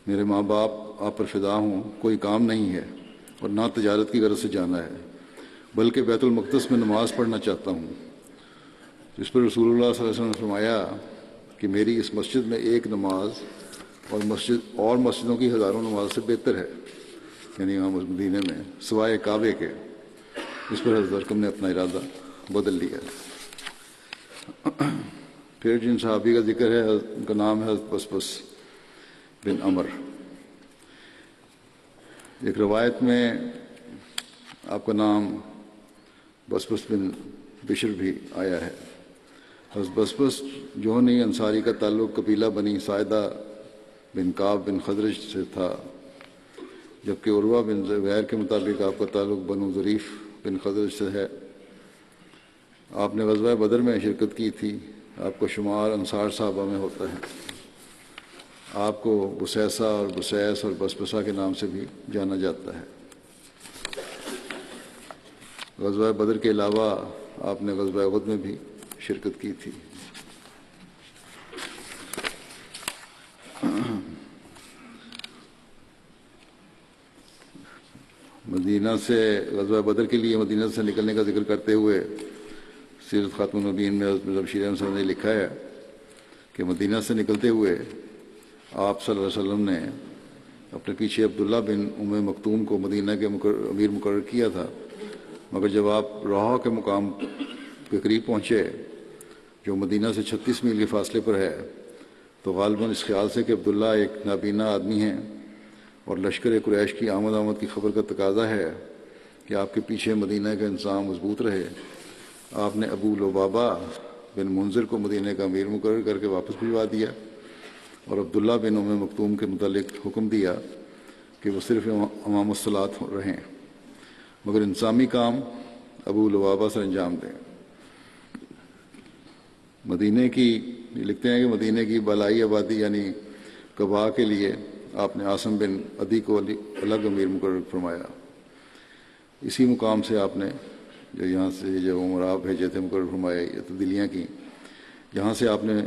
میرے ماں باپ آپ پر فدا ہوں، کوئی کام نہیں ہے اور نہ تجارت کی غرض سے جانا ہے، بلکہ بیت المقدس میں نماز پڑھنا چاہتا ہوں۔ اس پر رسول اللہ صلی اللہ علیہ وسلم نے فرمایا کہ میری اس مسجد میں ایک نماز اور مسجدوں کی ہزاروں نماز سے بہتر ہے، یعنی یہاں مدینے میں، سوائے کعبے کے۔ اس پر حضرت ارقم نے اپنا ارادہ بدل لیا۔ پھر جن صحابی کا ذکر ہے ان کا نام ہے حضرت بسبس بن عمر۔ ایک روایت میں آپ کا نام بسبس بن بشر بھی آیا ہے۔ حضرت بسبس جوہنی انصاری کا تعلق قبیلہ بنی ساعدہ بن کعب بن خزرج سے تھا، جبکہ عروہ بن زبیر کے مطابق آپ کا تعلق بنو ظریف بن خزرج سے ہے۔ آپ نے غزوہ بدر میں شرکت کی تھی۔ آپ کا شمار انصار صحابہ میں ہوتا ہے۔ آپ کو بسیسہ اور بسیس اور بسبسہ کے نام سے بھی جانا جاتا ہے۔ غزوہ بدر کے علاوہ آپ نے غزوہ احد میں بھی شرکت کی تھی۔ مدینہ سے غزوہ بدر کے لیے مدینہ سے نکلنے کا ذکر کرتے ہوئے سیرت خاتم النبیین میں حضرت مرزا بشیر احمد صاحب نے لکھا ہے کہ مدینہ سے نکلتے ہوئے آپ صلی اللہ علیہ وسلم نے اپنے پیچھے عبداللہ بن ام مکتوم کو مدینہ کے امیر مقرر کیا تھا، مگر جب آپ روحا کے مقام کے قریب پہنچے جو مدینہ سے 36 میل کے فاصلے پر ہے، تو غالباً اس خیال سے کہ عبداللہ ایک نابینا آدمی ہیں اور لشکر قریش کی آمد کی خبر کا تقاضا ہے کہ آپ کے پیچھے مدینہ کا انتظام مضبوط رہے، آپ نے ابو لبابہ بن منذر کو مدینہ کا امیر مقرر کر کے واپس بھجوا دیا اور عبداللہ بن ام مکتوم کے متعلق حکم دیا کہ وہ صرف امام الصلاۃ رہیں، مگر انتظامی کام ابو لبابہ سے انجام دیں۔ لکھتے ہیں کہ مدینہ کی بالائی آبادی یعنی قبا کے لیے آپ نے عاصم بن عدی کو الگ امیر مقرر فرمایا۔ اسی مقام سے آپ نے جو یہاں سے جو عمراء بھیجے تھے مقرر فرمائے یا تبدیلیاں کی، جہاں سے آپ نے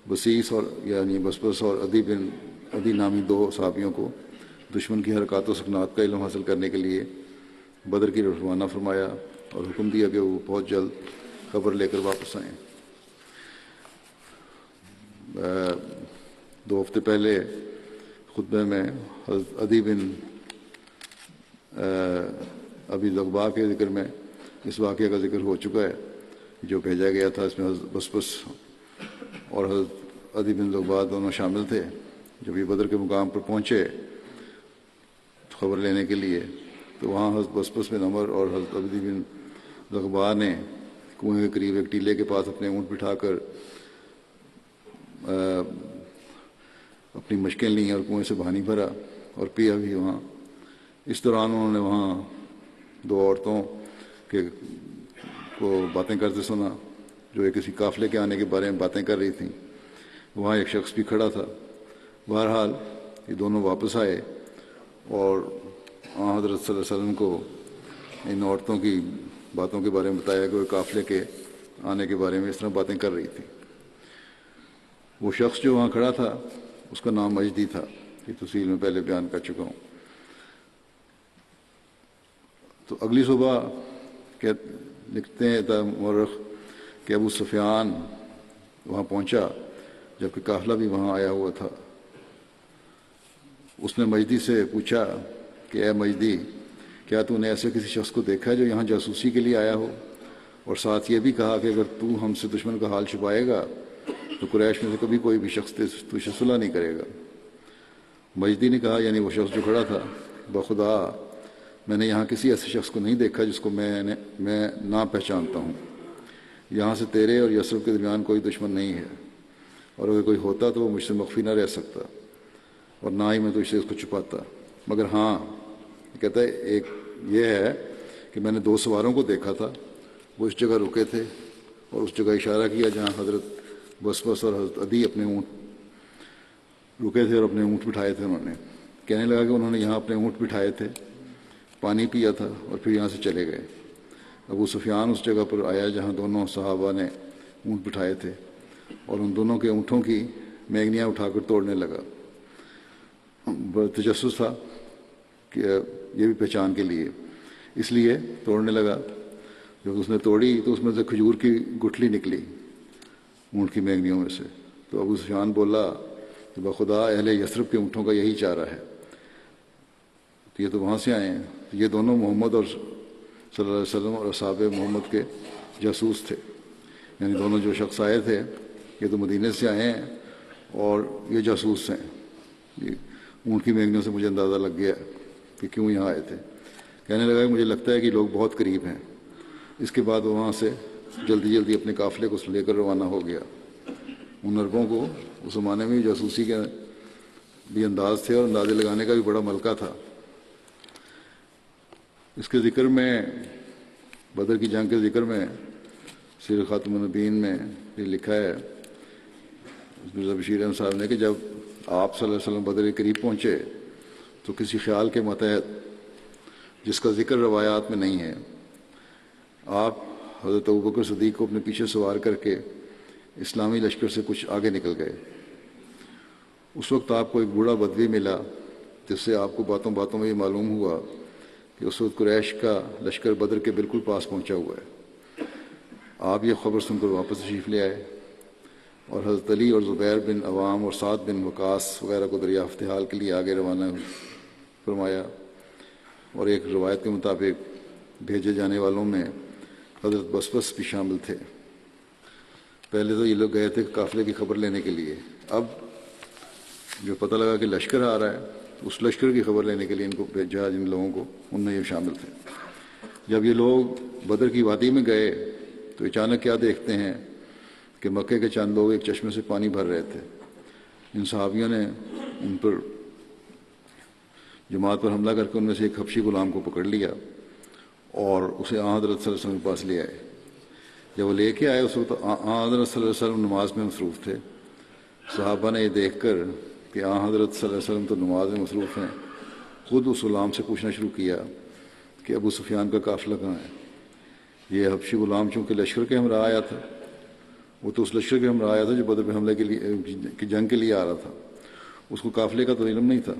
بسیس اور یعنی بسبس اور عدی نامی دو صحابیوں کو دشمن کی حرکات و سکنات کا علم حاصل کرنے کے لیے بدر کی طرف روانہ فرمایا اور حکم دیا کہ وہ بہت جلد خبر لے کر واپس آئیں۔ 2 ہفتے پہلے خطبے میں حضرت عدی بن ابی ذغبا کے ذکر میں اس واقعہ کا ذکر ہو چکا ہے جو بھیجا گیا تھا۔ اس میں حضرت بسبس اور حضرت عدی بن ذغبا دونوں شامل تھے۔ جب یہ بدر کے مقام پر پہنچے خبر لینے کے لیے تو وہاں حضرت بسبس بن عمر اور حضرت عدی بن ذغبا نے کنویں کے قریب ایک ٹیلے کے پاس اپنے اونٹ بٹھا کر اپنی مشقیں لیں اور کنویں سے پانی بھرا اور پیا بھی وہاں۔ اس دوران انہوں نے وہاں 2 عورتوں کو باتیں کرتے سنا جو کسی قافلے کے آنے کے بارے میں باتیں کر رہی تھیں۔ وہاں ایک شخص بھی کھڑا تھا۔ بہرحال یہ دونوں واپس آئے اور حضرت صلی اللہ علیہ وسلم کو ان عورتوں کی باتوں کے بارے میں بتایا کہ وہ قافلے کے آنے کے بارے میں اس طرح باتیں کر رہی تھی۔ وہ شخص جو وہاں کھڑا تھا اس کا نام مجدی تھا، یہ تفصیل میں پہلے بیان کر چکا ہوں۔ تو اگلی صبح لکھتے ہیں مورخ کہ ابو سفیان وہاں پہنچا جبکہ قافلہ بھی وہاں آیا ہوا تھا۔ اس نے مجدی سے پوچھا کہ اے مجدی، کیا تو نے ایسے کسی شخص کو دیکھا ہے جو یہاں جاسوسی کے لیے آیا ہو؟ اور ساتھ یہ بھی کہا کہ اگر تو ہم سے دشمن کا حال چھپائے گا تو قریش میں سے کبھی کوئی بھی شخص تجھ سے صلح نہیں کرے گا۔ مجدی نے کہا، یعنی وہ شخص جو کھڑا تھا، بخدا میں نے یہاں کسی ایسے شخص کو نہیں دیکھا جس کو میں نہ پہچانتا ہوں۔ یہاں سے تیرے اور یثرب کے درمیان کوئی دشمن نہیں ہے، اور اگر کوئی ہوتا تو وہ مجھ سے مخفی نہ رہ سکتا، اور نہ ہی میں تجھ سے اس کو چھپاتا۔ مگر ہاں، کہتا ہے ایک یہ ہے کہ میں نے 2 سواروں کو دیکھا تھا، وہ اس جگہ رکے تھے اور اس جگہ اشارہ کیا جہاں حضرت بسبس اور حضرت عدی اپنے اونٹ رکے تھے اور اپنے اونٹ بٹھائے تھے۔ انہوں نے کہنے لگا کہ انہوں نے یہاں اپنے اونٹ بٹھائے تھے، پانی پیا تھا اور پھر یہاں سے چلے گئے۔ ابو سفیان اس جگہ پر آیا جہاں دونوں صحابہ نے اونٹ بٹھائے تھے اور ان دونوں کے اونٹوں کی مینگنیاں اٹھا کر توڑنے لگا۔ تجسس تھا کہ یہ بھی پہچان کے لیے، اس لیے توڑنے لگا۔ جب اس نے توڑی تو اس میں سے کھجور کی گٹھلی نکلی اونٹ کی مینگنیوں میں سے۔ تو ابو سفیان بولا کہ بخدا اہل یثرب کے اونٹوں کا یہی چارہ ہے، تو یہ تو وہاں سے آئے ہیں۔ یہ دونوں محمد اور صلی اللہ علیہ وسلم اور اصحاب محمد کے جاسوس تھے، یعنی دونوں جو شخص آئے تھے یہ تو مدینے سے آئے ہیں اور یہ جاسوس ہیں۔ یہ اونٹ کی مینگنیوں سے مجھے اندازہ لگ گیا کہ کیوں یہاں آئے تھے۔ کہنے لگا کہ مجھے لگتا ہے کہ لوگ بہت قریب ہیں۔ اس کے بعد وہ وہاں سے جلدی اپنے قافلے کو لے کر روانہ ہو گیا۔ ان عربوں کو اس زمانے میں جاسوسی کے بھی انداز تھے اور اندازے لگانے کا بھی بڑا ملکہ تھا۔ اس کے ذکر میں، بدر کی جنگ کے ذکر میں سیر خاتم النبیین میں یہ لکھا ہے مرزا بشیر احمد صاحب نے کہ جب آپ صلی اللہ علیہ وسلم بدر کے قریب پہنچے تو کسی خیال کے ماتحت جس کا ذکر روایات میں نہیں ہے، آپ حضرت ابوبکر صدیق کو اپنے پیچھے سوار کر کے اسلامی لشکر سے کچھ آگے نکل گئے۔ اس وقت آپ کو ایک بوڑھا بدوی ملا جس سے آپ کو باتوں باتوں میں یہ معلوم ہوا کہ اس وقت قریش کا لشکر بدر کے بالکل پاس پہنچا ہوا ہے۔ آپ یہ خبر سن کر واپس تشریف لے آئے اور حضرت علی اور زبیر بن عوام اور سعد بن وقاص وغیرہ کو دریافت حال کے لیے آگے روانہ فرمایا۔ اور ایک روایت کے مطابق بھیجے جانے والوں میں حضرت بسبس بھی شامل تھے۔ پہلے تو یہ لوگ گئے تھے قافلے کی خبر لینے کے لیے، اب جو پتہ لگا کہ لشکر آ رہا ہے اس لشکر کی خبر لینے کے لیے ان کو بھیجا، جن لوگوں کو، ان میں یہ شامل تھے۔ جب یہ لوگ بدر کی وادی میں گئے تو اچانک کیا دیکھتے ہیں کہ مکے کے چند لوگ ایک چشمے سے پانی بھر رہے تھے۔ ان صحابیوں نے ان پر جماعت پر حملہ کر کے ان میں سے ایک حبشی غلام کو پکڑ لیا اور اسے آن حضرت صلی اللہ علیہ وسلم کے پاس لے آئے۔ جب وہ لے کے آئے اس وقت آن حضرت صلی اللہ علیہ وسلم نماز میں مصروف تھے۔ صحابہ نے یہ دیکھ کر کہ حضرت صلی اللہ علیہ وسلم تو نماز میں مصروف ہیں، خود اس غلام سے پوچھنا شروع کیا کہ ابو سفیان کا قافلہ کہاں ہے۔ یہ حبشی غلام چونکہ لشکر کے ہمراہ آیا تھا، وہ تو اس لشکر کے ہمراہ آیا تھا جو بدر پہ حملے کے لیے کی جنگ کے لیے آ رہا تھا، اس کو قافلے کا تو علم نہیں تھا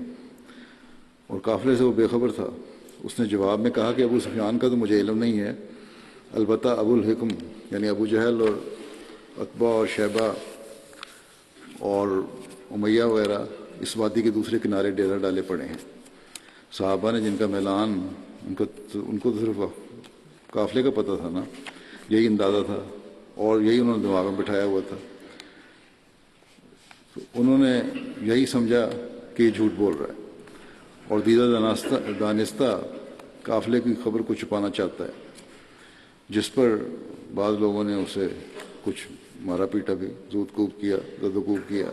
اور قافلے سے وہ بے خبر تھا۔ اس نے جواب میں کہا کہ ابو سفیان کا تو مجھے علم نہیں ہے، البتہ ابو الحکم یعنی ابو جہل اور عتبہ اور شیبہ اور امیہ وغیرہ اس وادی کے دوسرے کنارے ڈیرا ڈالے پڑے ہیں۔ صحابہ نے جن کا میلان ان کو تو صرف قافلے کا پتہ تھا نا، یہی اندازہ تھا اور یہی انہوں نے دماغ میں بٹھایا ہوا تھا، تو انہوں نے یہی سمجھا کہ یہ جھوٹ بول رہا ہے اور دیدہ دانستہ قافلے کی خبر کو چھپانا چاہتا ہے، جس پر بعض لوگوں نے اسے کچھ مارا پیٹا بھی، زود کوب کیا، زد و کوب کیا،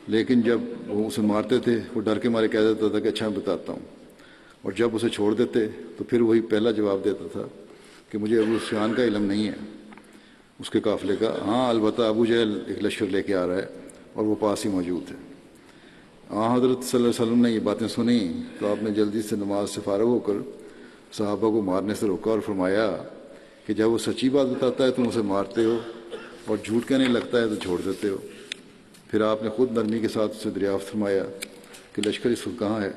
لیکن جب وہ اسے مارتے تھے وہ ڈر کے مارے کہہ دیتا تھا کہ اچھا میں بتاتا ہوں، اور جب اسے چھوڑ دیتے تو پھر وہی پہلا جواب دیتا تھا کہ مجھے ابو سفیان کا علم نہیں ہے اس کے قافلے کا، ہاں البتہ ابو جہل ایک لشکر لے کے آ رہا ہے اور وہ پاس ہی موجود ہے۔ حضرت صلی اللہ علیہ وسلم نے یہ باتیں سنی تو آپ نے جلدی سے نماز سے فارغ ہو کر صحابہ کو مارنے سے روکا اور فرمایا کہ جب وہ سچی بات بتاتا ہے تم اسے مارتے ہو اور جھوٹ کہنے لگتا ہے تو چھوڑ دیتے ہو۔ پھر آپ نے خود نرمی کے ساتھ اسے دریافت فرمایا کہ لشکر اس وقت کہاں ہے؟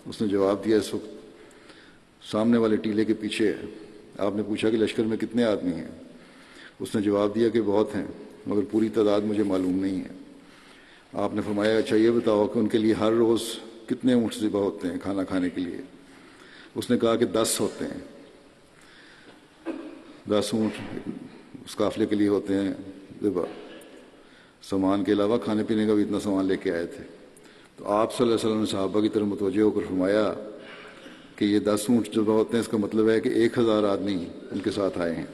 اس نے جواب دیا اس وقت سامنے والے ٹیلے کے پیچھے ہے۔ آپ نے پوچھا کہ لشکر میں کتنے آدمی ہیں؟ اس نے جواب دیا کہ بہت ہیں مگر پوری تعداد مجھے معلوم نہیں ہے۔ آپ نے فرمایا اچھا یہ بتاؤ کہ ان کے لیے ہر روز کتنے اونٹ ذبح ہوتے ہیں کھانا کھانے کے لیے؟ اس نے کہا کہ 10 ہوتے ہیں، 10 اونٹ اس قافلے کے لیے ہوتے ہیں ذبح، سامان کے علاوہ کھانے پینے کا بھی اتنا سامان لے کے آئے تھے۔ تو آپ صلی اللہ علیہ وسلم نے صحابہ کی طرف متوجہ ہو کر فرمایا کہ یہ 10 اونٹ جو ہوتے ہیں اس کا مطلب ہے کہ 1000 آدمی ان کے ساتھ آئے ہیں،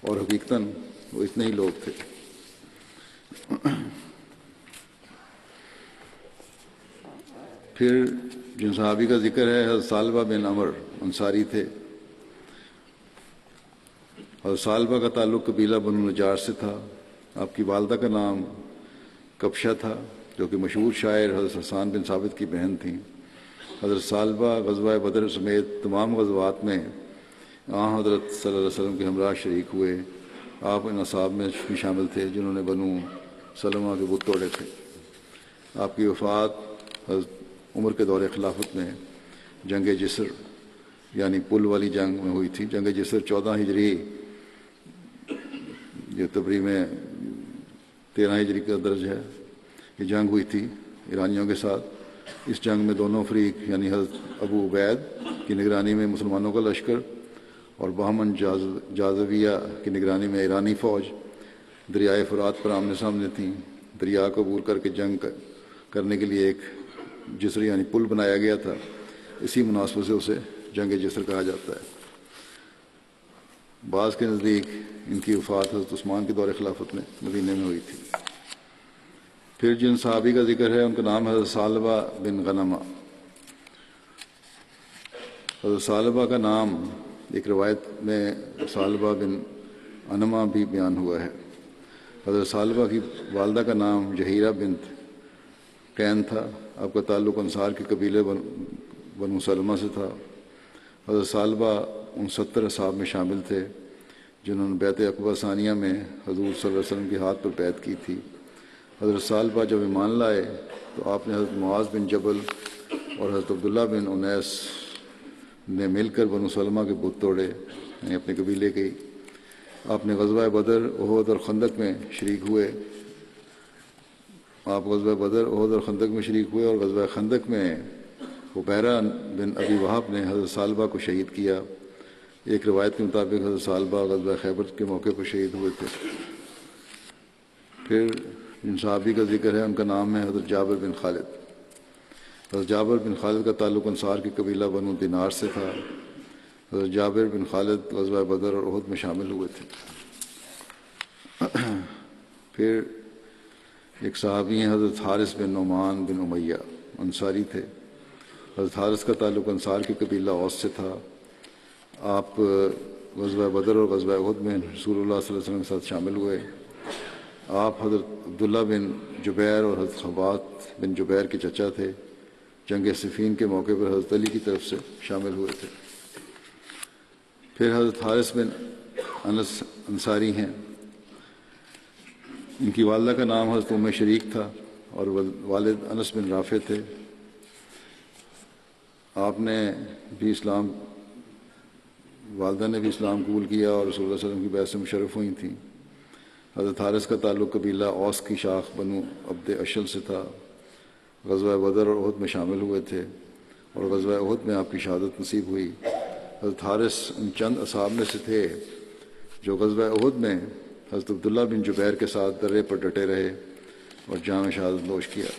اور حقیقتاً وہ اتنے ہی لوگ تھے۔ پھر جن صحابی کا ذکر ہے حضرت ثعلبہ بن عمر انصاری تھے۔ حضرت ثعلبہ کا تعلق قبیلہ بنو نجار سے تھا۔ آپ کی والدہ کا نام کبشہ تھا جو کہ مشہور شاعر حضرت حسان بن ثابت کی بہن تھیں۔ حضرت ثعلبہ غزوہ بدر سمیت تمام غزوات میں حضرت صلی اللہ علیہ وسلم کے ہمراہ شریک ہوئے۔ آپ ان اصحاب میں بھی شامل تھے جنہوں نے بنو سلمہ کے بت توڑے تھے۔ آپ کی وفات حضرت عمر کے دور خلافت میں جنگ جسر یعنی پل والی جنگ میں ہوئی تھی۔ جنگ جسر 14 ہجری یہ تبری میں 13 ہجری کا درج ہے، یہ جنگ ہوئی تھی ایرانیوں کے ساتھ۔ اس جنگ میں دونوں فریق یعنی حضرت ابو عبید کی نگرانی میں مسلمانوں کا لشکر اور بہمن جازویہ کی نگرانی میں ایرانی فوج دریائے فرات پر آمنے سامنے تھیں۔ دریا کو عبور کر کے جنگ کرنے کے لیے ایک جسر یعنی پل بنایا گیا تھا، اسی مناسبت سے اسے جنگ جسر کہا جاتا ہے۔ بعض کے نزدیک ان کی وفات حضرت عثمان کے دور خلافت میں مدینے میں ہوئی تھی۔ پھر جن صحابی کا ذکر ہے ان کا نام حضرت ثعلبہ بن غنمہ۔ حضرت ثعلبہ کا نام ایک روایت میں ثعلبہ بن انمہ بھی بیان ہوا ہے۔ حضرت ثعلبہ کی والدہ کا نام جہیرہ بنت قین تھا۔ آپ کا تعلق انصار کے قبیلے بنو سلمہ سے تھا۔ حضرت ثعلبہ ان 70 اصحاب میں شامل تھے جنہوں نے بیعت عقبہ ثانیہ میں حضور صلی اللہ علیہ وسلم کے ہاتھ پر بیعت کی تھی۔ حضرت ثعلبہ جب ایمان لائے تو آپ نے حضرت معاذ بن جبل اور حضرت عبداللہ بن انیس نے مل کر بنو سلمہ کے بت توڑے، یعنی اپنے قبیلے کے۔ آپ نے غزوہ بدر، احد اور خندق میں شریک ہوئے۔ آپ غزوہ بدر، احد اور خندق میں شریک ہوئے اور غزوہ خندق میں حبیرہ بن ابی وہب نے حضرت ثعلبہ کو شہید کیا۔ ایک روایت کے مطابق حضرت ثعلبہ غزوہ خیبر کے موقع پر شہید ہوئے تھے۔ پھر جن صحابی کا ذکر ہے ان کا نام ہے حضرت جابر بن خالد۔ حضرت جابر بن خالد کا تعلق انصار کے قبیلہ بنو دینار سے تھا۔ حضرت جابر بن خالد غزوہ بدر اور احد میں شامل ہوئے تھے۔ پھر ایک صحابی ہیں حضرت حارث بن نعمان بن امیہ، انصاری تھے۔ حضرت حارث کا تعلق انصار کے قبیلہ اوس سے تھا۔ آپ غزوہ بدر اور غزوہ احد میں رسول اللہ صلی اللہ علیہ وسلم کے ساتھ شامل ہوئے۔ آپ حضرت عبداللہ بن جبیر اور حضرت خبات بن جبیر کے چچا تھے۔ جنگ صفین کے موقع پر حضرت علی کی طرف سے شامل ہوئے تھے۔ پھر حضرت حارث بن انس انصاری ہیں۔ ان کی والدہ کا نام حضرت ام شریک تھا اور والد انس بن رافع تھے۔ آپ نے بھی والدہ نے بھی اسلام قبول کیا اور رسول اللہ صلی اللہ علیہ وسلم کی بیعت سے مشرف ہوئی تھیں۔ حضرت حارث کا تعلق قبیلہ اوس کی شاخ بنو عبد اشل سے تھا۔ غزوہ بدر اور احد میں شامل ہوئے تھے اور غزوہ احد میں آپ کی شہادت نصیب ہوئی۔ حضرت حارث ان چند اصحاب میں سے تھے جو غزوہ احد میں حضرت عبداللہ بن جبیر کے ساتھ درے پر ڈٹے رہے اور جام شہادت نوش کیا۔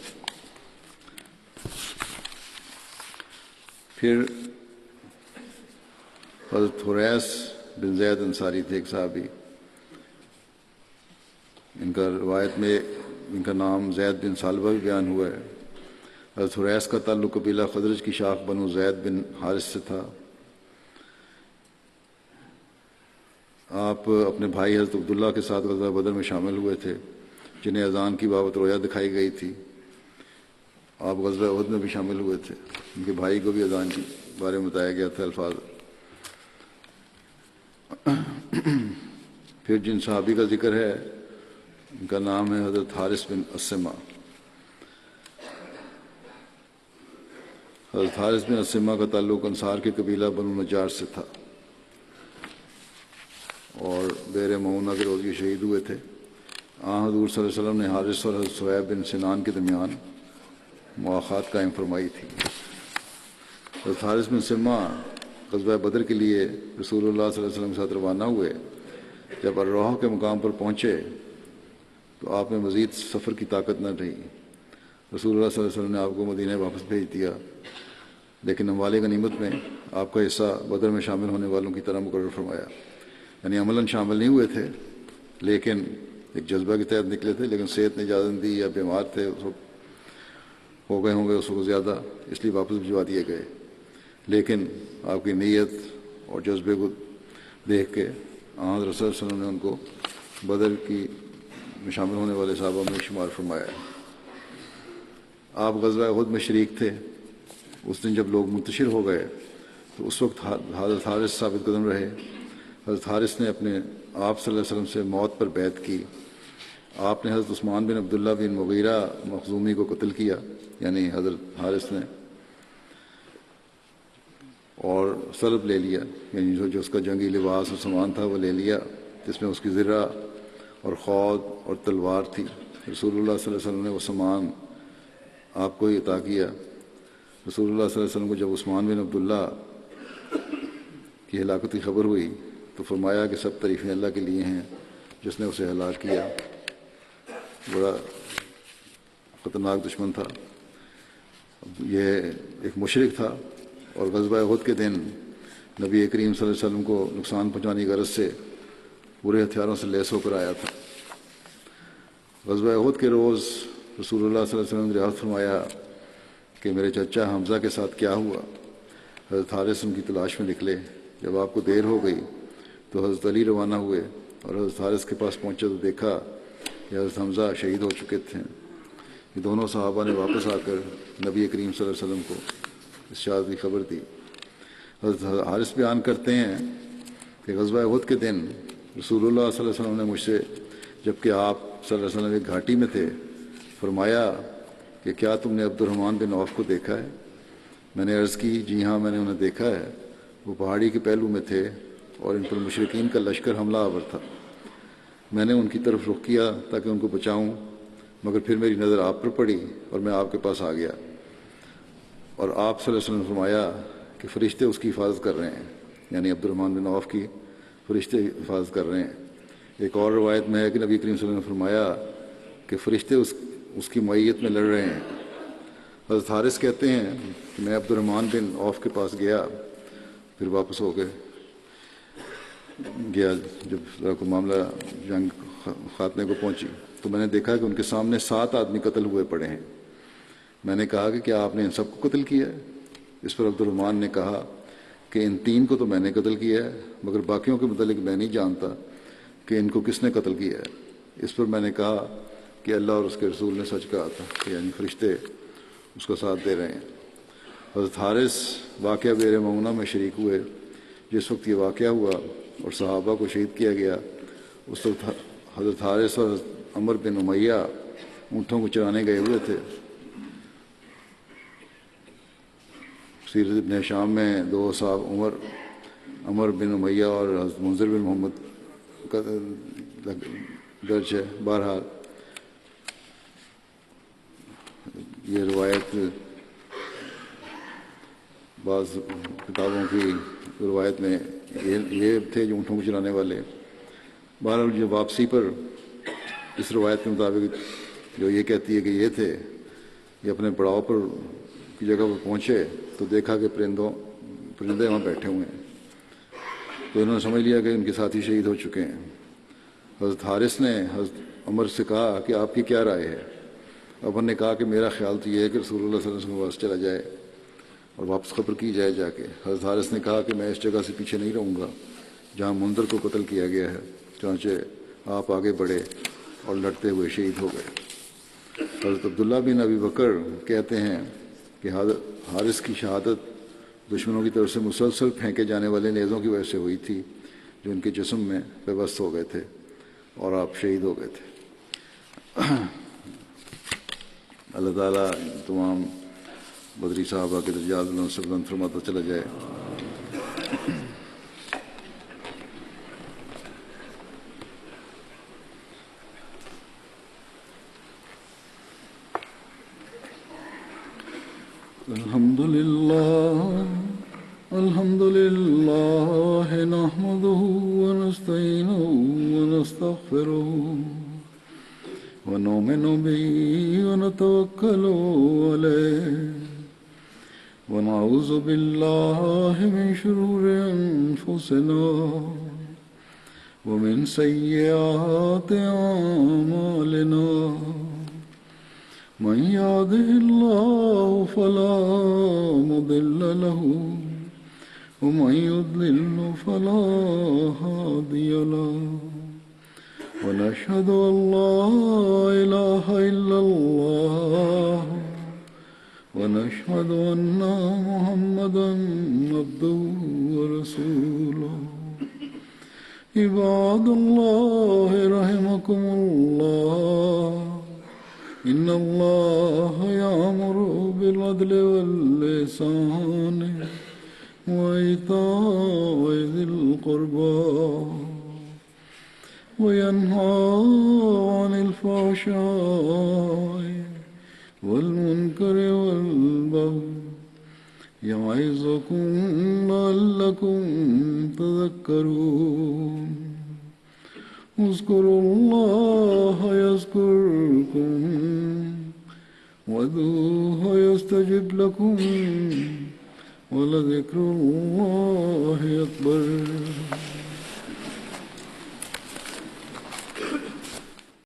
پھر حضرت حریث بن زید انصاری تھے، ایک صحابی۔ ان کا روایت میں ان کا نام زید بن ثعلبہ بھی بیان ہوا ہے۔ حضرت حریث کا تعلق قبیلہ خزرج کی شاخ بنو زید بن حارث سے تھا۔ آپ اپنے بھائی حضرت عبداللہ کے ساتھ غزوہ بدر میں شامل ہوئے تھے، جنہیں اذان کی بابت رویا دکھائی گئی تھی۔ آپ غزوہ احد میں بھی شامل ہوئے تھے۔ ان کے بھائی کو بھی اذان کے بارے میں بتایا گیا تھا الفاظ۔ پھر جن صحابی کا ذکر ہے ان کا نام ہے حضرت حارث بن اسمہ۔ حضرت حارث بن اسمہ کا تعلق انصار کے قبیلہ بنو نجار سے تھا اور بئر معونہ کے روز یہ شہید ہوئے تھے۔ حضور صلی اللہ علیہ وسلم نے حارث اور حضرت صہیب بن سنان کے درمیان مواخات قائم فرمائی تھی۔ حضرت حارث بن اسمہ غزوہ بدر کے لیے رسول اللہ صلی اللہ علیہ وسلم کے ساتھ روانہ ہوئے۔ جب الروحہ کے مقام پر پہنچے تو آپ میں مزید سفر کی طاقت نہ رہی۔ رسول اللہ صلی اللہ علیہ وسلم نے آپ کو مدینہ واپس بھیج دیا، لیکن اموال غنیمت میں آپ کا حصہ بدر میں شامل ہونے والوں کی طرح مقرر فرمایا۔ یعنی عملاً شامل نہیں ہوئے تھے لیکن ایک جذبہ کے تحت نکلے تھے، لیکن صحت نے اجازت دی یا بیمار تھے اس وقت، ہو گئے ہوں گے اس وقت زیادہ، اس لیے واپس بھجوا دیے گئے۔ لیکن آپ کی نیت اور جذبے کو دیکھ کے حضرت رسول اللہ صلی اللہ علیہ وسلم نے ان کو بدر کی میں شامل ہونے والے صحابہ میں شمار فرمایا۔ آپ غزوہ احد میں شریک تھے۔ اس دن جب لوگ منتشر ہو گئے تو اس وقت حضرت حارث ثابت قدم رہے۔ حضرت حارث نے اپنے آپ صلی اللہ علیہ وسلم سے موت پر بیعت کی۔ آپ نے حضرت عثمان بن عبداللہ بن مغیرہ مخزومی کو قتل کیا، یعنی حضرت حارث نے، اور سلب لے لیا، یعنی جو اس کا جنگی لباس اور سامان تھا وہ لے لیا، جس میں اس کی زرہ اور خود اور تلوار تھی۔ رسول اللہ صلی اللہ علیہ وسلم نے وہ سامان آپ کو ہی عطا کیا۔ رسول اللہ صلی اللہ علیہ وسلم کو جب عثمان بن عبداللہ کی ہلاکت کی خبر ہوئی تو فرمایا کہ سب تعریفیں اللہ کے لیے ہیں جس نے اسے ہلاک کیا۔ بڑا خطرناک دشمن تھا، یہ ایک مشرک تھا، اور غزوہ احد کے دن نبی کریم صلی اللہ علیہ وسلم کو نقصان پہنچانے کی غرض سے پورے ہتھیاروں سے لیس ہو کر آیا تھا۔ غزوہ احد کے روز رسول اللہ صلی اللہ علیہ وسلم نے دریافت فرمایا کہ میرے چچا حمزہ کے ساتھ کیا ہوا۔ حضرت حارث ان کی تلاش میں نکلے۔ جب آپ کو دیر ہو گئی تو حضرت علی روانہ ہوئے اور حضرت حارث کے پاس پہنچے تو دیکھا کہ حضرت حمزہ شہید ہو چکے تھے۔ یہ دونوں صحابہ نے واپس آ کر نبی کریم صلی اللہ علیہ وسلم کو اس شہادت کی خبر دی۔ حضرت حارث بیان کرتے ہیں کہ غزوہ احد کے دن رسول اللہ صلی اللہ علیہ وسلم نے مجھ سے، جب کہ آپ صلی اللہ علیہ وسلم ایک گھاٹی میں تھے، فرمایا کہ کیا تم نے عبد الرحمن بن عوف کو دیکھا ہے؟ میں نے عرض کی جی ہاں میں نے انہیں دیکھا ہے، وہ پہاڑی کے پہلو میں تھے اور ان پر مشرکین کا لشکر حملہ آور تھا۔ میں نے ان کی طرف رخ کیا تاکہ ان کو بچاؤں، مگر پھر میری نظر آپ پر پڑی اور میں آپ کے پاس آ گیا، اور آپ صلی اللہ علیہ وسلم نے فرمایا کہ فرشتے اس کی حفاظت کر رہے ہیں، یعنی عبد الرحمن بن عوف کی فرشتے حفاظت کر رہے ہیں۔ ایک اور روایت میں ہے کہ نبی کریم صلی اللہ علیہ وسلم نے فرمایا کہ فرشتے اس کی معیت میں لڑ رہے ہیں۔ حضرت حارث کہتے ہیں کہ میں عبد الرحمن بن عوف کے پاس گیا، پھر واپس ہو گیا جب ذرا کو معاملہ جنگ خاتمے کو پہنچی تو میں نے دیکھا کہ ان کے سامنے 7 آدمی قتل ہوئے پڑے ہیں۔ میں نے کہا کہ کیا آپ نے ان سب کو قتل کیا ہے؟ اس پر عبد الرحمن نے کہا کہ ان 3 کو تو میں نے قتل کیا ہے، مگر باقیوں کے متعلق میں نہیں جانتا کہ ان کو کس نے قتل کیا ہے۔ اس پر میں نے کہا کہ اللہ اور اس کے رسول نے سچ کہا تھا، کہ یعنی فرشتے اس کا ساتھ دے رہے ہیں۔ حضرت حارث واقعہ بئر مونا میں شریک ہوئے۔ جس وقت یہ واقعہ ہوا اور صحابہ کو شہید کیا گیا، اس وقت حضرت حارث اور حضرت عمر بن امیہ اونٹوں کو چرانے گئے ہوئے تھے۔ سیرت ابن ہشام میں دو صاحب عمر بن امیہ اور حضرت منذر بن محمد کا درج ہے۔ بہرحال یہ روایت بعض کتابوں کی روایت میں یہ تھے جو اونٹوں کو چلانے والے۔ بہرحال جو واپسی پر اس روایت کے مطابق جو یہ کہتی ہے کہ یہ تھے، یہ اپنے پڑاؤ پر کی جگہ پر پہنچے تو دیکھا کہ پرندے وہاں بیٹھے ہوئے ہیں، تو انہوں نے سمجھ لیا کہ ان کے ساتھی شہید ہو چکے ہیں۔ حضرت حارث نے حضرت عمر سے کہا کہ آپ کی کیا رائے ہے؟ عمر نے کہا کہ میرا خیال تو یہ ہے کہ رسول اللہ صلی اللہ علیہ وسلم کے پاس چلا جائے اور واپس خبر کی جائے جا کے۔ حضرت حارث نے کہا کہ میں اس جگہ سے پیچھے نہیں رہوں گا جہاں منذر کو قتل کیا گیا ہے، چنانچہ آپ آگے بڑھے اور لڑتے ہوئے شہید ہو گئے۔ حضرت عبداللہ بن ابی بکر کہتے ہیں کہ حارث کی شہادت دشمنوں کی طرف سے مسلسل پھینکے جانے والے نیزوں کی وجہ سے ہوئی تھی جو ان کے جسم میں پیوست ہو گئے تھے اور آپ شہید ہو گئے تھے۔ اللہ تعالیٰ تمام بدری صحابہ کے درجات سے بلند فرماتا چلا جائے۔ الحمد للہ نحمده ونستعینه ونستغفره ونؤمن به ونتوکل علیہ ونعوذ باللہ من شرور انفسنا ومن سیئات اعمالنا من يهده الله فلا مضل له ومن يضلل فلا هادي له ونشهد أن لا إله إلا الله ونشهد أن محمدا عبده ورسوله عباد الله رحمكم الله إن الله يأمر بالعدل والإحسان وإيتاء ذي القربى وينهى عن الفحشاء والمنكر والبغي يعظكم لعلكم تذكرون اذكروا الله يذكركم وادعوه يستجب لكم ولذكر الله أكبر